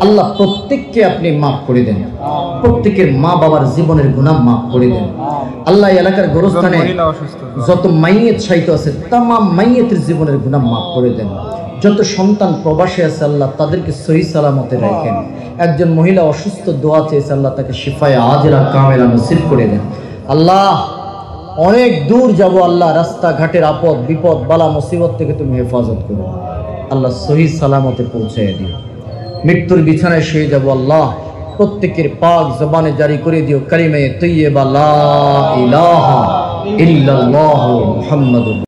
আল্লাহ প্রত্যেককে আপনি মাফ করে দেন। প্রত্যেকের মা বাবার জীবনের গুনাহ মাফ করে দেন। আল্লাহ এলাকার গোরস্থানে যত মাইয়িত শায়িত আছে তাম মাইয়িতের জীবনের গুনাহ মাফ করে দেন। যত সন্তান প্রবাসে আছে আল্লাহ তাদেরকে সহি সালামতে রাখেন। একজন মহিলা অসুস্থ, দোয়া চেয়েছে, আল্লাহ তাকে শিফায়ে আজিলা কামিলা নসিব করে দেন। আল্লাহ অনেক দূর যাব, আল্লাহ রাস্তাঘাটের আপদ বিপদ বালা মুসিবত থেকে তুমি হেফাজত করো। আল্লাহ সহি সালামতে পৌঁছায় দিও। মৃত্যুর বিছানায় শুয়ে যাব, আল্লাহ প্রত্যেকের পাক জবানে জারি করে দিও কালিমে তৈয়্যিবা লা ইলাহা ইল্লাল্লাহু মুহাম্মাদুর